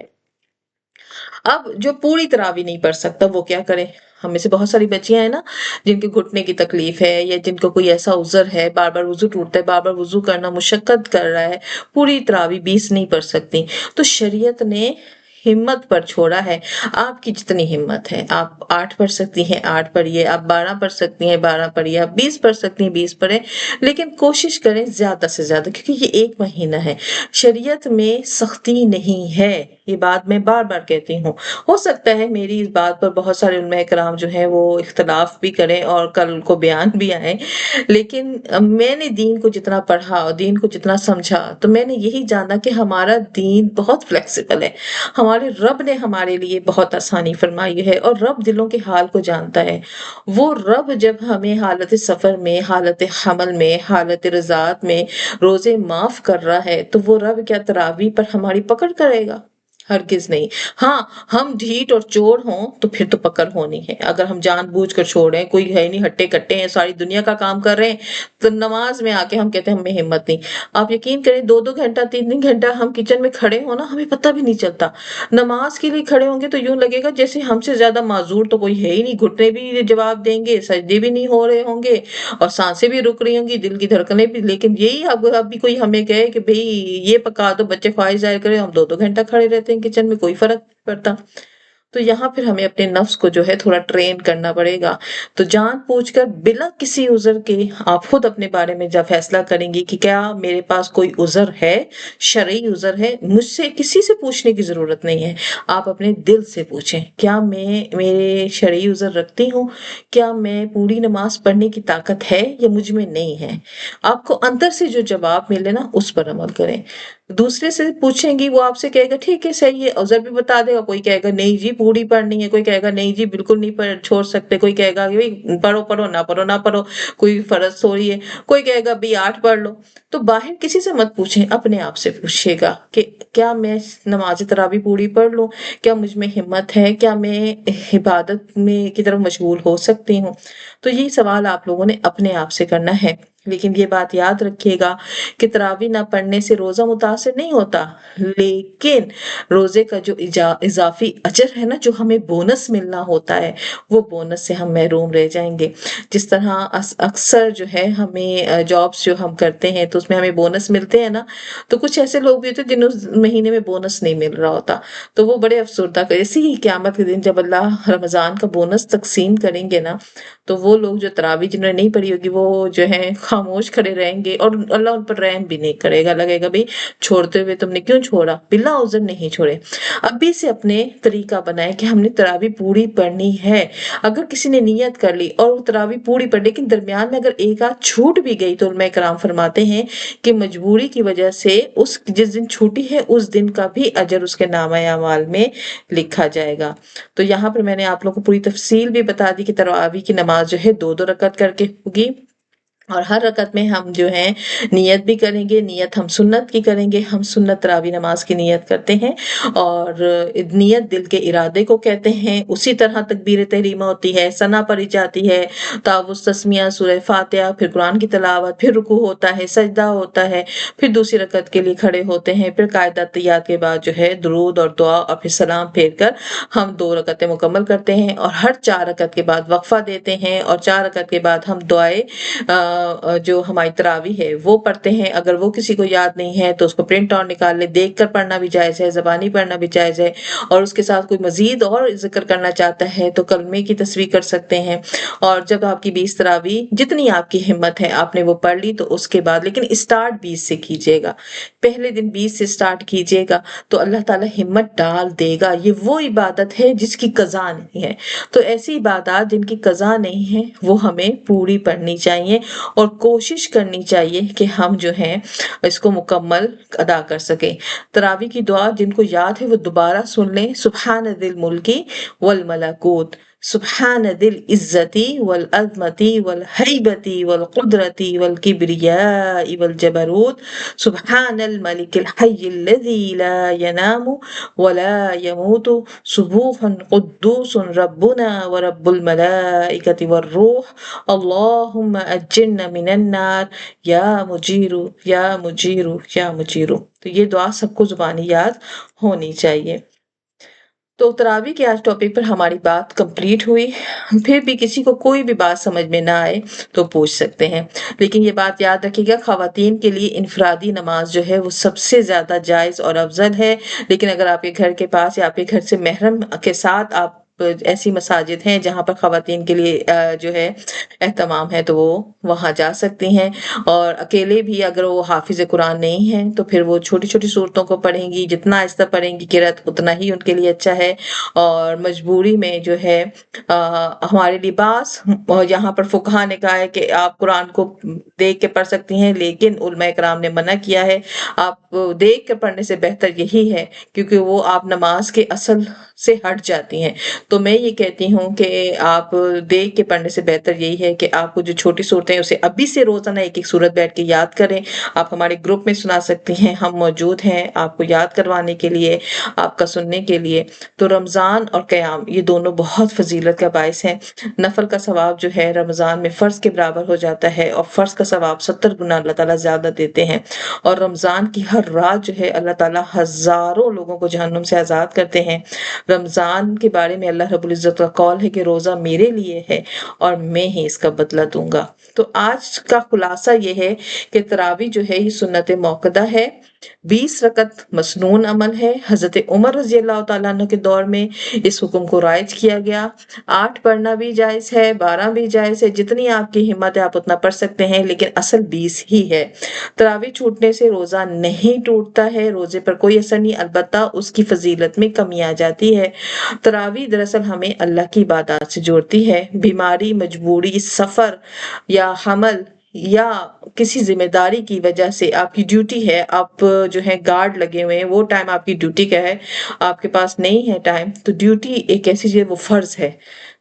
اب جو پوری تراویح نہیں پڑھ سکتا وہ کیا کرے؟ ہم میں سے بہت ساری بچیاں ہیں نا جن کے گھٹنے کی تکلیف ہے، یا جن کو کوئی ایسا عذر ہے، بار بار وضو ٹوٹتا ہے، بار بار وضو کرنا مشقت کر رہا ہے، پوری تراویح 20 نہیں پڑھ سکتی، تو شریعت نے ہمت پر چھوڑا ہے، آپ کی جتنی ہمت ہے، آپ 8 پڑھ سکتی ہیں 8 پڑھیے، آپ 12 پڑھ سکتی ہیں 12 پڑھیے، آپ 20 پڑھ سکتی ہیں 20 پڑھیں، لیکن کوشش کریں زیادہ سے زیادہ، کیونکہ یہ ایک مہینہ ہے، شریعت میں سختی نہیں ہے، یہ بات میں بار بار کہتی ہوں۔ ہو سکتا ہے میری اس بات پر بہت سارے علماء کرام جو ہیں وہ اختلاف بھی کریں اور کل کو بیان بھی آئیں، لیکن میں نے دین کو جتنا پڑھا اور دین کو جتنا سمجھا تو میں نے یہی جانا کہ ہمارا دین بہت فلیکسیبل ہے، ہمارے رب نے ہمارے لیے بہت آسانی فرمائی ہے، اور رب دلوں کے حال کو جانتا ہے۔ وہ رب جب ہمیں حالت سفر میں، حالت حمل میں، حالت رضاعت میں روزے معاف کر رہا ہے تو وہ رب کیا تراویح پر ہماری پکڑ کرے گا؟ ہرگز نہیں. ہاں ہم ڈھیٹ اور چور ہوں تو پھر تو پکڑ ہونی ہے. اگر ہم جان بوجھ کر چھوڑ رہے ہیں، کوئی ہے نہیں، ہٹے کٹے ہیں، ساری دنیا کا کام کر رہے ہیں، تو نماز میں آ کے ہم کہتے ہیں ہمیں ہمت نہیں. آپ یقین کریں 2 گھنٹہ 3 گھنٹہ ہم کچن میں کھڑے ہوں نا، ہمیں پتہ بھی نہیں چلتا. نماز کے لیے کھڑے ہوں گے تو یوں لگے گا جیسے ہم سے زیادہ معذور تو کوئی ہے ہی نہیں. گھٹنے بھی جواب دیں گے، سجدے بھی نہیں ہو رہے ہوں گے، اور سانسیں بھی رک رہی ہوں گی، دل کی دھڑکنیں بھی. لیکن یہی اب بھی کوئی ہمیں کہے کہ بھئی یہ پکا دو، بچے خواہش ظاہر کرے، ہم 2 گھنٹہ کھڑے رہتے ہیں کچن میں، کوئی فرق نہیں پڑتا. تو یہاں پھر ہمیں اپنے نفس کو جو ہے تھوڑا ٹرین کرنا پڑے گا. تو جان پوچھ کر بلا کسی عذر کے آپ خود اپنے بارے میں جب فیصلہ کریں گی کہ کیا میرے پاس کوئی عذر ہے، شرعی عذر ہے، مجھ سے کسی سے پوچھنے کی ضرورت نہیں ہے. آپ اپنے دل سے پوچھیں، کیا میں میرے شرعی عذر رکھتی ہوں؟ کیا میں پوری نماز پڑھنے کی طاقت ہے یا مجھ میں نہیں ہے؟ آپ کو اندر سے جو جواب ملے نا اس پر عمل کریں. دوسرے سے پوچھیں گی، وہ آپ سے کہے گا ٹھیک ہے صحیح ہے، عذر بھی بتا دے گا. کوئی کہے گا نہیں جی پوری پڑھنی ہے، کوئی کہے گا نہیں جی بالکل نہیں چھوڑ سکتے، کوئی کہے گا کہ پڑھو پڑھو نہ پڑھو نہ پڑھو، کوئی فرض تھوڑی ہے، کوئی کہے گا بھی 8 پڑھ لو. تو باہر کسی سے مت پوچھیں، اپنے آپ سے پوچھیے گا کہ کیا میں نماز تراویح پوری پڑھ لوں؟ کیا مجھ میں ہمت ہے؟ کیا میں عبادت میں کی طرف مشغول ہو سکتی ہوں؟ تو یہ سوال آپ لوگوں نے اپنے آپ سے کرنا ہے. لیکن یہ بات یاد رکھیے گا کہ تراویح نہ پڑھنے سے روزہ متاثر نہیں ہوتا، لیکن روزے کا جو اضافی اجر ہے نا، جو ہمیں بونس ملنا ہوتا ہے، وہ بونس سے ہم محروم رہ جائیں گے. جس طرح اکثر جو ہے ہمیں جابس جو ہم کرتے ہیں تو اس میں ہمیں بونس ملتے ہیں نا، تو کچھ ایسے لوگ بھی ہوتے ہیں جنہوں مہینے میں بونس نہیں مل رہا ہوتا، تو وہ بڑے افسردہ کرے. اسی ہی قیامت کے دن جب اللہ رمضان کا بونس تقسیم کریں گے نا، تو وہ لوگ جو تراویح جنہوں نے نہیں پڑھی ہوگی وہ جو ہے خاموش کھڑے رہیں گے، اور اللہ ان پر رحم بھی نہیں کرے گا. لگے گا بھئی چھوڑتے ہوئے تم نے کیوں چھوڑا؟ بلا عذر نہیں چھوڑے. ابھی سے اپنے طریقہ بنائے کہ ہم نے تراویح پوری پڑھنی ہے. اگر کسی نے نیت کر لی اور وہ تراویح پوری پڑھ، لیکن درمیان میں اگر ایک آدھ چھوٹ بھی گئی، تو علماء کرام فرماتے ہیں کہ مجبوری کی وجہ سے جس دن چھوٹی ہے اس دن کا بھی اجر اس کے نامہ اعمال میں لکھا جائے گا. تو یہاں پر میں نے آپ لوگوں کو پوری تفصیل بھی بتا دی کہ تراویح کی نماز جو ہے 2 رکعت کر کے ہوگی، اور ہر رکعت میں ہم جو ہیں نیت بھی کریں گے. نیت ہم سنت کی کریں گے، ہم سنت تراویح نماز کی نیت کرتے ہیں، اور نیت دل کے ارادے کو کہتے ہیں. اسی طرح تکبیر تحریمہ ہوتی ہے، ثنا پڑھی جاتی ہے، تعوذ، تسمیہ، سورہ فاتحہ، پھر قرآن کی تلاوت، پھر رکوع ہوتا ہے، سجدہ ہوتا ہے، پھر دوسری رکعت کے لیے کھڑے ہوتے ہیں، پھر قاعدہ تحیات کے بعد جو ہے درود اور دعا، اور پھر سلام پھیر کر ہم 2 رکعتیں مکمل کرتے ہیں. اور ہر 4 رکعت کے بعد وقفہ دیتے ہیں، اور 4 رکعت کے بعد ہم دعائے جو ہماری تراویح ہے وہ پڑھتے ہیں. اگر وہ کسی کو یاد نہیں ہے تو اس کو پرنٹ آؤٹ نکال لے، دیکھ کر پڑھنا بھی جائز ہے، زبانی پڑھنا بھی جائز ہے. اور اس کے ساتھ کوئی مزید اور ذکر کرنا چاہتا ہے تو کلمے کی تصویح کر سکتے ہیں. اور جب آپ کی 20 تراویح جتنی آپ کی ہمت ہے آپ نے وہ پڑھ لی، تو اس کے بعد لیکن اسٹارٹ 20 سے کیجیے گا. پہلے دن 20 سے اسٹارٹ کیجیے گا تو اللہ تعالیٰ ہمت ڈال دے گا. یہ وہ عبادت ہے جس کی قضا نہیں ہے. تو ایسی عبادات جن کی قضا نہیں ہے وہ ہمیں پوری پڑھنی چاہیے، اور کوشش کرنی چاہیے کہ ہم جو ہیں اس کو مکمل ادا کر سکیں. تراویح کی دعا جن کو یاد ہے وہ دوبارہ سن لیں. سبحان ذی الملک والملکوت، سبحان ذی العزتی والعظمتی والہیبتی والقدرتی والکبریاء والجبروت، سبحان الملک الحی الذی لا ینام ولا يموت، سبوح قدوس ربنا ورب الملائکۃ والروح، اللہم اجرنا من النار یا مجیر یا مجیر یا مجیر. تو یہ دعا سب کو زبانی یاد ہونی چاہیے. تو تراویح کے آج ٹاپک پر ہماری بات کمپلیٹ ہوئی. پھر بھی کسی کو کوئی بھی بات سمجھ میں نہ آئے تو پوچھ سکتے ہیں. لیکن یہ بات یاد رکھیے گا، خواتین کے لیے انفرادی نماز جو ہے وہ سب سے زیادہ جائز اور افضل ہے. لیکن اگر آپ کے گھر کے پاس یا آپ کے گھر سے محرم کے ساتھ آپ ایسی مساجد ہیں جہاں پر خواتین کے لیے جو ہے اہتمام ہے تو وہ وہاں جا سکتی ہیں. اور اکیلے بھی اگر وہ حافظ قرآن نہیں ہیں تو پھر وہ چھوٹی چھوٹی صورتوں کو پڑھیں گی، جتنا آہستہ پڑھیں گی قرأت اتنا ہی ان کے لیے اچھا ہے. اور مجبوری میں جو ہے ہمارے لباس، یہاں پر فقہا نے کہا ہے کہ آپ قرآن کو دیکھ کے پڑھ سکتی ہیں، لیکن علماء کرام نے منع کیا ہے. آپ دیکھ کر پڑھنے سے بہتر یہی ہے، کیونکہ وہ آپ نماز کے اصل سے ہٹ جاتی ہیں. تو میں یہ کہتی ہوں کہ آپ دیکھ کے پڑھنے سے بہتر یہی ہے کہ آپ کو جو چھوٹی صورتیں اسے ابھی سے روزانہ ایک ایک صورت بیٹھ کے یاد کریں. آپ ہمارے گروپ میں سنا سکتی ہیں، ہم موجود ہیں آپ کو یاد کروانے کے لیے، آپ کا سننے کے لیے. تو رمضان اور قیام یہ دونوں بہت فضیلت کا باعث ہیں. نفل کا ثواب جو ہے رمضان میں فرض کے برابر ہو جاتا ہے، اور فرض کا ثواب 70 گنا اللہ تعالیٰ زیادہ دیتے ہیں. اور رمضان کی ہر رات جو ہے اللہ تعالیٰ ہزاروں لوگوں کو جہنم سے آزاد کرتے ہیں. رمضان کے بارے میں اللہ رب العزت کا قول ہے کہ روزہ میرے لیے ہے اور میں ہی اس کا بدلہ دوں گا. تو آج کا خلاصہ یہ ہے کہ تراویح جو ہے یہ سنت موقدہ ہے، 20 رکعت مسنون عمل ہے. حضرت عمر رضی اللہ تعالیٰ عنہ کے دور میں اس حکم کو رائج کیا گیا. 8 پڑھنا بھی جائز ہے، 12 بھی جائز ہے، جتنی آپ کی ہمت ہے آپ اتنا پڑھ سکتے ہیں، لیکن اصل 20 ہی ہے. تراویح چھوٹنے سے روزہ نہیں ٹوٹتا ہے، روزے پر کوئی اثر نہیں، البتہ اس کی فضیلت میں کمی آ جاتی ہے. تراویح دراصل ہمیں اللہ کی عبادات سے جوڑتی ہے. بیماری، مجبوری، سفر یا حمل یا کسی ذمہ داری کی وجہ سے آپ کی ڈیوٹی ہے، آپ جو ہے گارڈ لگے ہوئے ہیں، وہ ٹائم آپ کی ڈیوٹی کا ہے، آپ کے پاس نہیں ہے ٹائم، تو ڈیوٹی ایک ایسی چیز، وہ فرض ہے.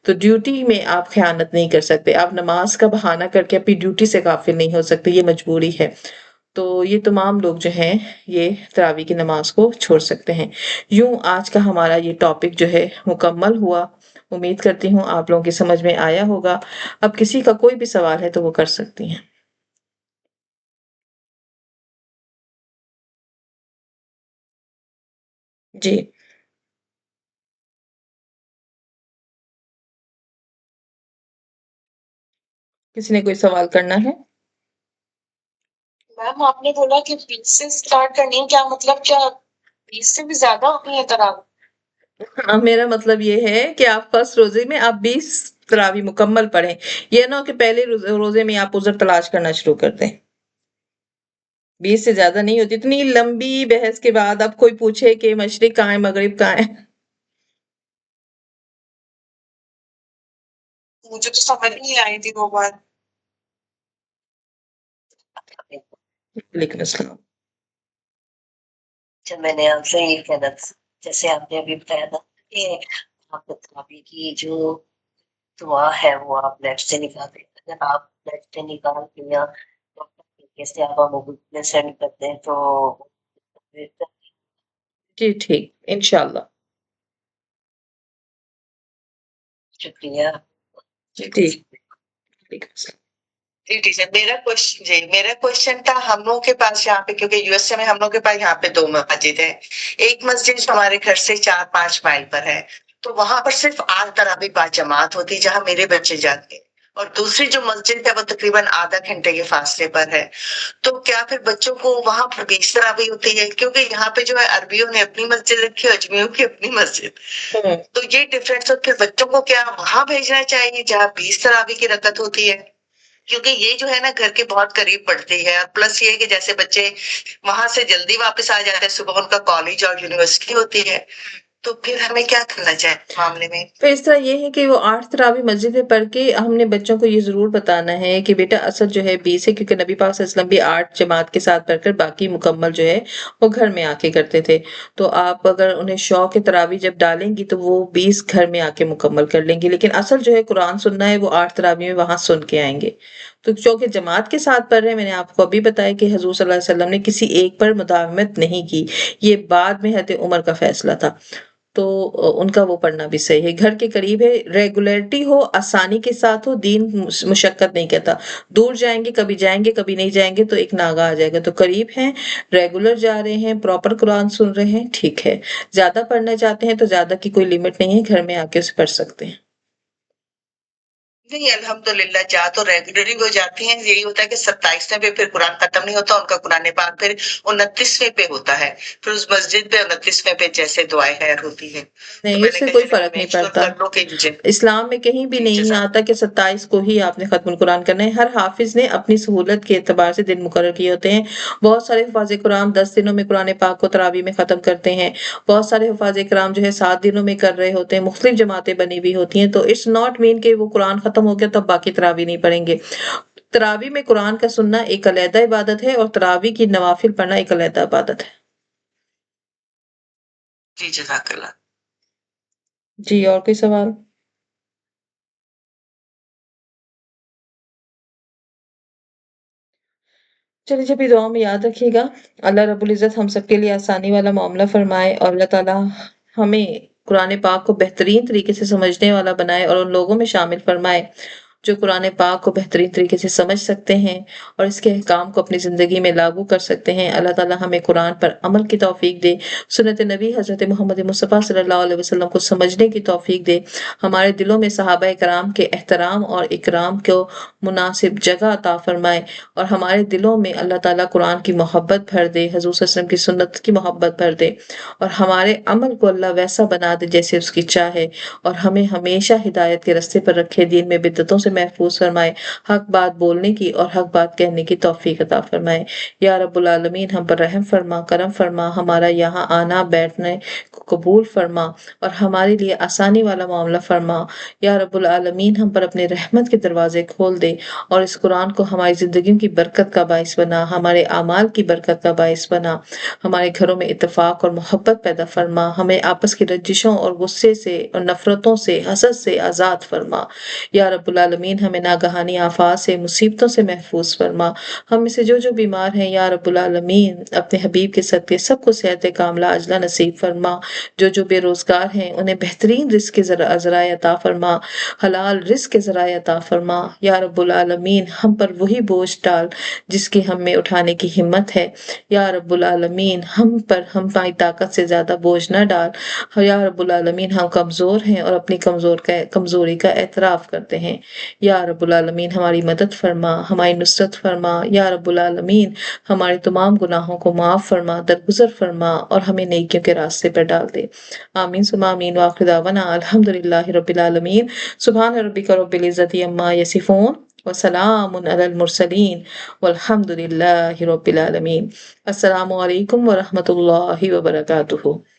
تو ڈیوٹی میں آپ خیانت نہیں کر سکتے، آپ نماز کا بہانہ کر کے اپنی ڈیوٹی سے غافل نہیں ہو سکتے، یہ مجبوری ہے. تو یہ تمام لوگ جو ہیں یہ تراویح کی نماز کو چھوڑ سکتے ہیں. یوں آج کا ہمارا یہ ٹاپک جو ہے مکمل ہوا. امید کرتی ہوں آپ لوگوں کی سمجھ میں آیا ہوگا. اب کسی کا کوئی بھی سوال ہے تو وہ کر سکتی ہیں. جی، کسی نے کوئی سوال کرنا ہے؟ میم آپ نے بولا کہ 20 سے اسٹارٹ کرنی ہے، کیا مطلب کیا 20 سے بھی زیادہ ہونی ہے میرا مطلب یہ ہے کہ آپ فرسٹ روزے میں آپ 20 تراویح مکمل پڑھیں. یہ نہ ہو کہ پہلے روزے میں آپ عذر تلاش کرنا شروع کر دیں. 20 سے زیادہ نہیں ہوتی. اتنی لمبی بحث کے بعد اب کوئی پوچھے کہ مشرق کہاں ہے، مغرب کہاں ہے. مجھے تو سمجھ نہیں آئی تھی وہ بات. وعلیکم السلام. جب میں نے آپ سے یہ کہنا تھا، جیسے آپ نے ابھی بتایا تھا کہ آپ تراویح کی جو دعا ہے وہ آپ نیٹ سے نکالتے ہیں. اگر آپ نیٹ سے نکال کے یا طریقے سے آپ موبائل میں سینڈ کرتے ہیں تو جی ٹھیک، انشاءاللہ. شکریہ. جی ٹھیک. وعلیکم السلام. جی ٹیچر، میرا کوشچن تھا ہم لوگوں کے پاس یہاں پہ، کیونکہ یو ایس اے میں ہم لوگ کے پاس یہاں پہ 2 مسجد ہے. ایک مسجد ہمارے گھر سے 4-5 مائل پر ہے، تو وہاں پر صرف 8 تراویح با جماعت ہوتی ہے جہاں میرے بچے جاتے ہیں، اور دوسری جو مسجد ہے وہ تقریباً آدھا گھنٹے کے فاصلے پر ہے. تو کیا پھر بچوں کو وہاں پر 20 تراویح ہوتی ہے؟ کیونکہ یہاں پہ جو ہے عربیوں نے اپنی مسجد رکھی ہے، اجمیوں کی اپنی مسجد. تو یہ ڈفرینس، پھر بچوں کو کیا وہاں بھیجنا چاہیے جہاں 20 تراویح کی رکعت ہوتی ہے؟ کیونکہ یہ جو ہے نا گھر کے بہت قریب پڑتی ہے، اور پلس یہ ہے کہ جیسے بچے وہاں سے جلدی واپس آ جاتے ہیں، صبح ان کا کالج اور یونیورسٹی ہوتی ہے، تو پھر ہمیں کیا کرنا چاہیے اس معاملے میں؟ پھر اس طرح یہ ہے کہ وہ 8 تراویح مسجد میں پڑھ کے ہم نے بچوں کو یہ ضرور بتانا ہے کہ بیٹا اصل جو ہے 20 ہے، کیونکہ نبی پاک صلی اللہ علیہ وسلم بھی 8 جماعت کے ساتھ پڑھ کر باقی مکمل جو ہے وہ گھر میں آ کے کرتے تھے. تو آپ اگر انہیں شوق تراویح جب ڈالیں گی تو وہ 20 گھر میں آ کے مکمل کر لیں گے، لیکن اصل جو ہے قرآن سننا ہے وہ 8 تراویح میں وہاں سن کے آئیں گے. تو چونکہ جماعت کے ساتھ پڑھ رہے ہیں، میں نے آپ کو ابھی بتایا کہ حضور صلی اللہ علیہ وسلم نے کسی ایک پر مداومت نہیں کی، یہ بعد میں حضرت عمر کا فیصلہ تھا. تو ان کا وہ پڑھنا بھی صحیح ہے. گھر کے قریب ہے، ریگولیرٹی ہو، آسانی کے ساتھ ہو، دین مشقت نہیں کہتا. دور جائیں گے، کبھی جائیں گے کبھی نہیں جائیں گے تو ایک ناغہ آ جائے گا. تو قریب ہیں، ریگولر جا رہے ہیں، پراپر قرآن سن رہے ہیں، ٹھیک ہے. زیادہ پڑھنا چاہتے ہیں تو زیادہ کی کوئی لیمٹ نہیں ہے، گھر میں آ کے اسے پڑھ سکتے ہیں. نہیں، الحمدللہ جا تو ریگولرلی ہو جاتی ہیں. یہی ہوتا ہے کہ 27ویں پہ پھر قرآن ختم نہیں ہوتا، ان کا قرآن پاک پھر 29ویں پہ ہوتا ہے، پھر اس مسجد پہ 29ویں پہ جیسے دعائیں خیر ہوتی ہیں. تو نہیں، میں اس نے سے کہا کوئی چلے فرق نہیں میک شور پڑتا. کر لو کہ مجھے. اسلام میں کہیں بھی جی نہیں جزاک. آتا کہ 27 کو ہی آپ نے ختم القرآن کرنا ہے. ہر حافظ نے اپنی سہولت کے اعتبار سے دن مقرر کیے ہوتے ہیں. بہت سارے حفاظ کرام 10 دنوں میں قرآن پاک کو تراویح میں ختم کرتے ہیں. بہت سارے حفاظ کرام جو ہے 7 دنوں میں کر رہے ہوتے ہیں. مختلف جماعتیں بنی ہوئی ہوتی ہیں. تو اٹس ناٹ مین کہ وہ قرآن ختم ہو گیا تو اب باقی تراویح نہیں پڑھیں گے. تراویح میں قرآن کا سننا ایک علیحدہ عبادت ہے، اور تراویح کی نوافل پڑھنا ایک علیحدہ عبادت ہے. جی جزاک اللہ. جی اور کوئی سوال؟ چلیے جی، اپنی دعاؤں میں یاد رکھیے گا، اللہ رب العزت ہم سب کے لیے آسانی والا معاملہ فرمائے اور اللہ تعالیٰ ہمیں قرآن پاک کو بہترین طریقے سے سمجھنے والا بنائے اور ان لوگوں میں شامل فرمائے جو قرآن پاک کو بہترین طریقے سے سمجھ سکتے ہیں اور اس کے احکام کو اپنی زندگی میں لاگو کر سکتے ہیں۔ اللہ تعالیٰ ہمیں قرآن پر عمل کی توفیق دے، سنت نبی حضرت محمد مصطفیٰ صلی اللہ علیہ وسلم کو سمجھنے کی توفیق دے، ہمارے دلوں میں صحابہ کرام کے احترام اور اکرام کو مناسب جگہ عطا فرمائے اور ہمارے دلوں میں اللہ تعالیٰ قرآن کی محبت بھر دے، حضور صلی اللہ علیہ وسلم کی سنت کی محبت بھر دے اور ہمارے عمل کو اللہ ویسا بنا دے جیسے اس کی چاہے اور ہمیں ہمیشہ ہدایت کے راستے پر رکھے، دین میں بدعتوں سے محفوظ فرمائے، حق بات بولنے کی اور حق بات کہنے کی توفیق عطا فرمائے۔ یا رب العالمین ہم پر رحم فرما، کرم فرما، ہمارا یہاں آنا بیٹھنے کو قبول فرما اور ہمارے لیے آسانی والا معاملہ فرما۔ یا رب العالمین ہم پر اپنے رحمت کے دروازے کھول دے اور اس قرآن کو ہماری زندگیوں کی برکت کا باعث بنا، ہمارے اعمال کی برکت کا باعث بنا، ہمارے گھروں میں اتفاق اور محبت پیدا فرما، ہمیں آپس کی رنجشوں اور غصے سے اور نفرتوں سے، حسد سے آزاد فرما۔ یا رب العالمین ہمیں ناگہانی آفات سے، مصیبتوں سے محفوظ فرما۔ ہم میں سے جو بیمار ہیں یا رب العالمین اپنے حبیب کے صدقے سب کو صحت کاملہ عاجلہ نصیب فرما۔ جو بے روزگار ہیں انہیں بہترین رزق کے ذرائع عطا فرما، حلال رزق کے ذرائع عطا فرما۔ یا رب العالمین ہم پر وہی بوجھ ڈال جس کی ہم میں اٹھانے کی ہمت ہے۔ یا رب العالمین ہم پر ہماری طاقت سے زیادہ بوجھ نہ ڈال۔ یا رب العالمین ہم کمزور ہیں اور اپنی کمزوری کا اعتراف کرتے ہیں۔ یا رب العالمین ہماری مدد فرما، ہماری نصرت فرما۔ یا رب العالمین ہمارے تمام گناہوں کو معاف فرما، درگزر فرما اور ہمیں نیکیوں کے راستے پر ڈال دے۔ آمین ثم آمین وآخر دعوانا الحمدللہ رب العالمین۔ سبحان ربک رب العزت عما یصفون وسلام علی المرسلین والحمد للہ رب العالمین۔ السلام علیکم ورحمۃ اللہ وبرکاتہ۔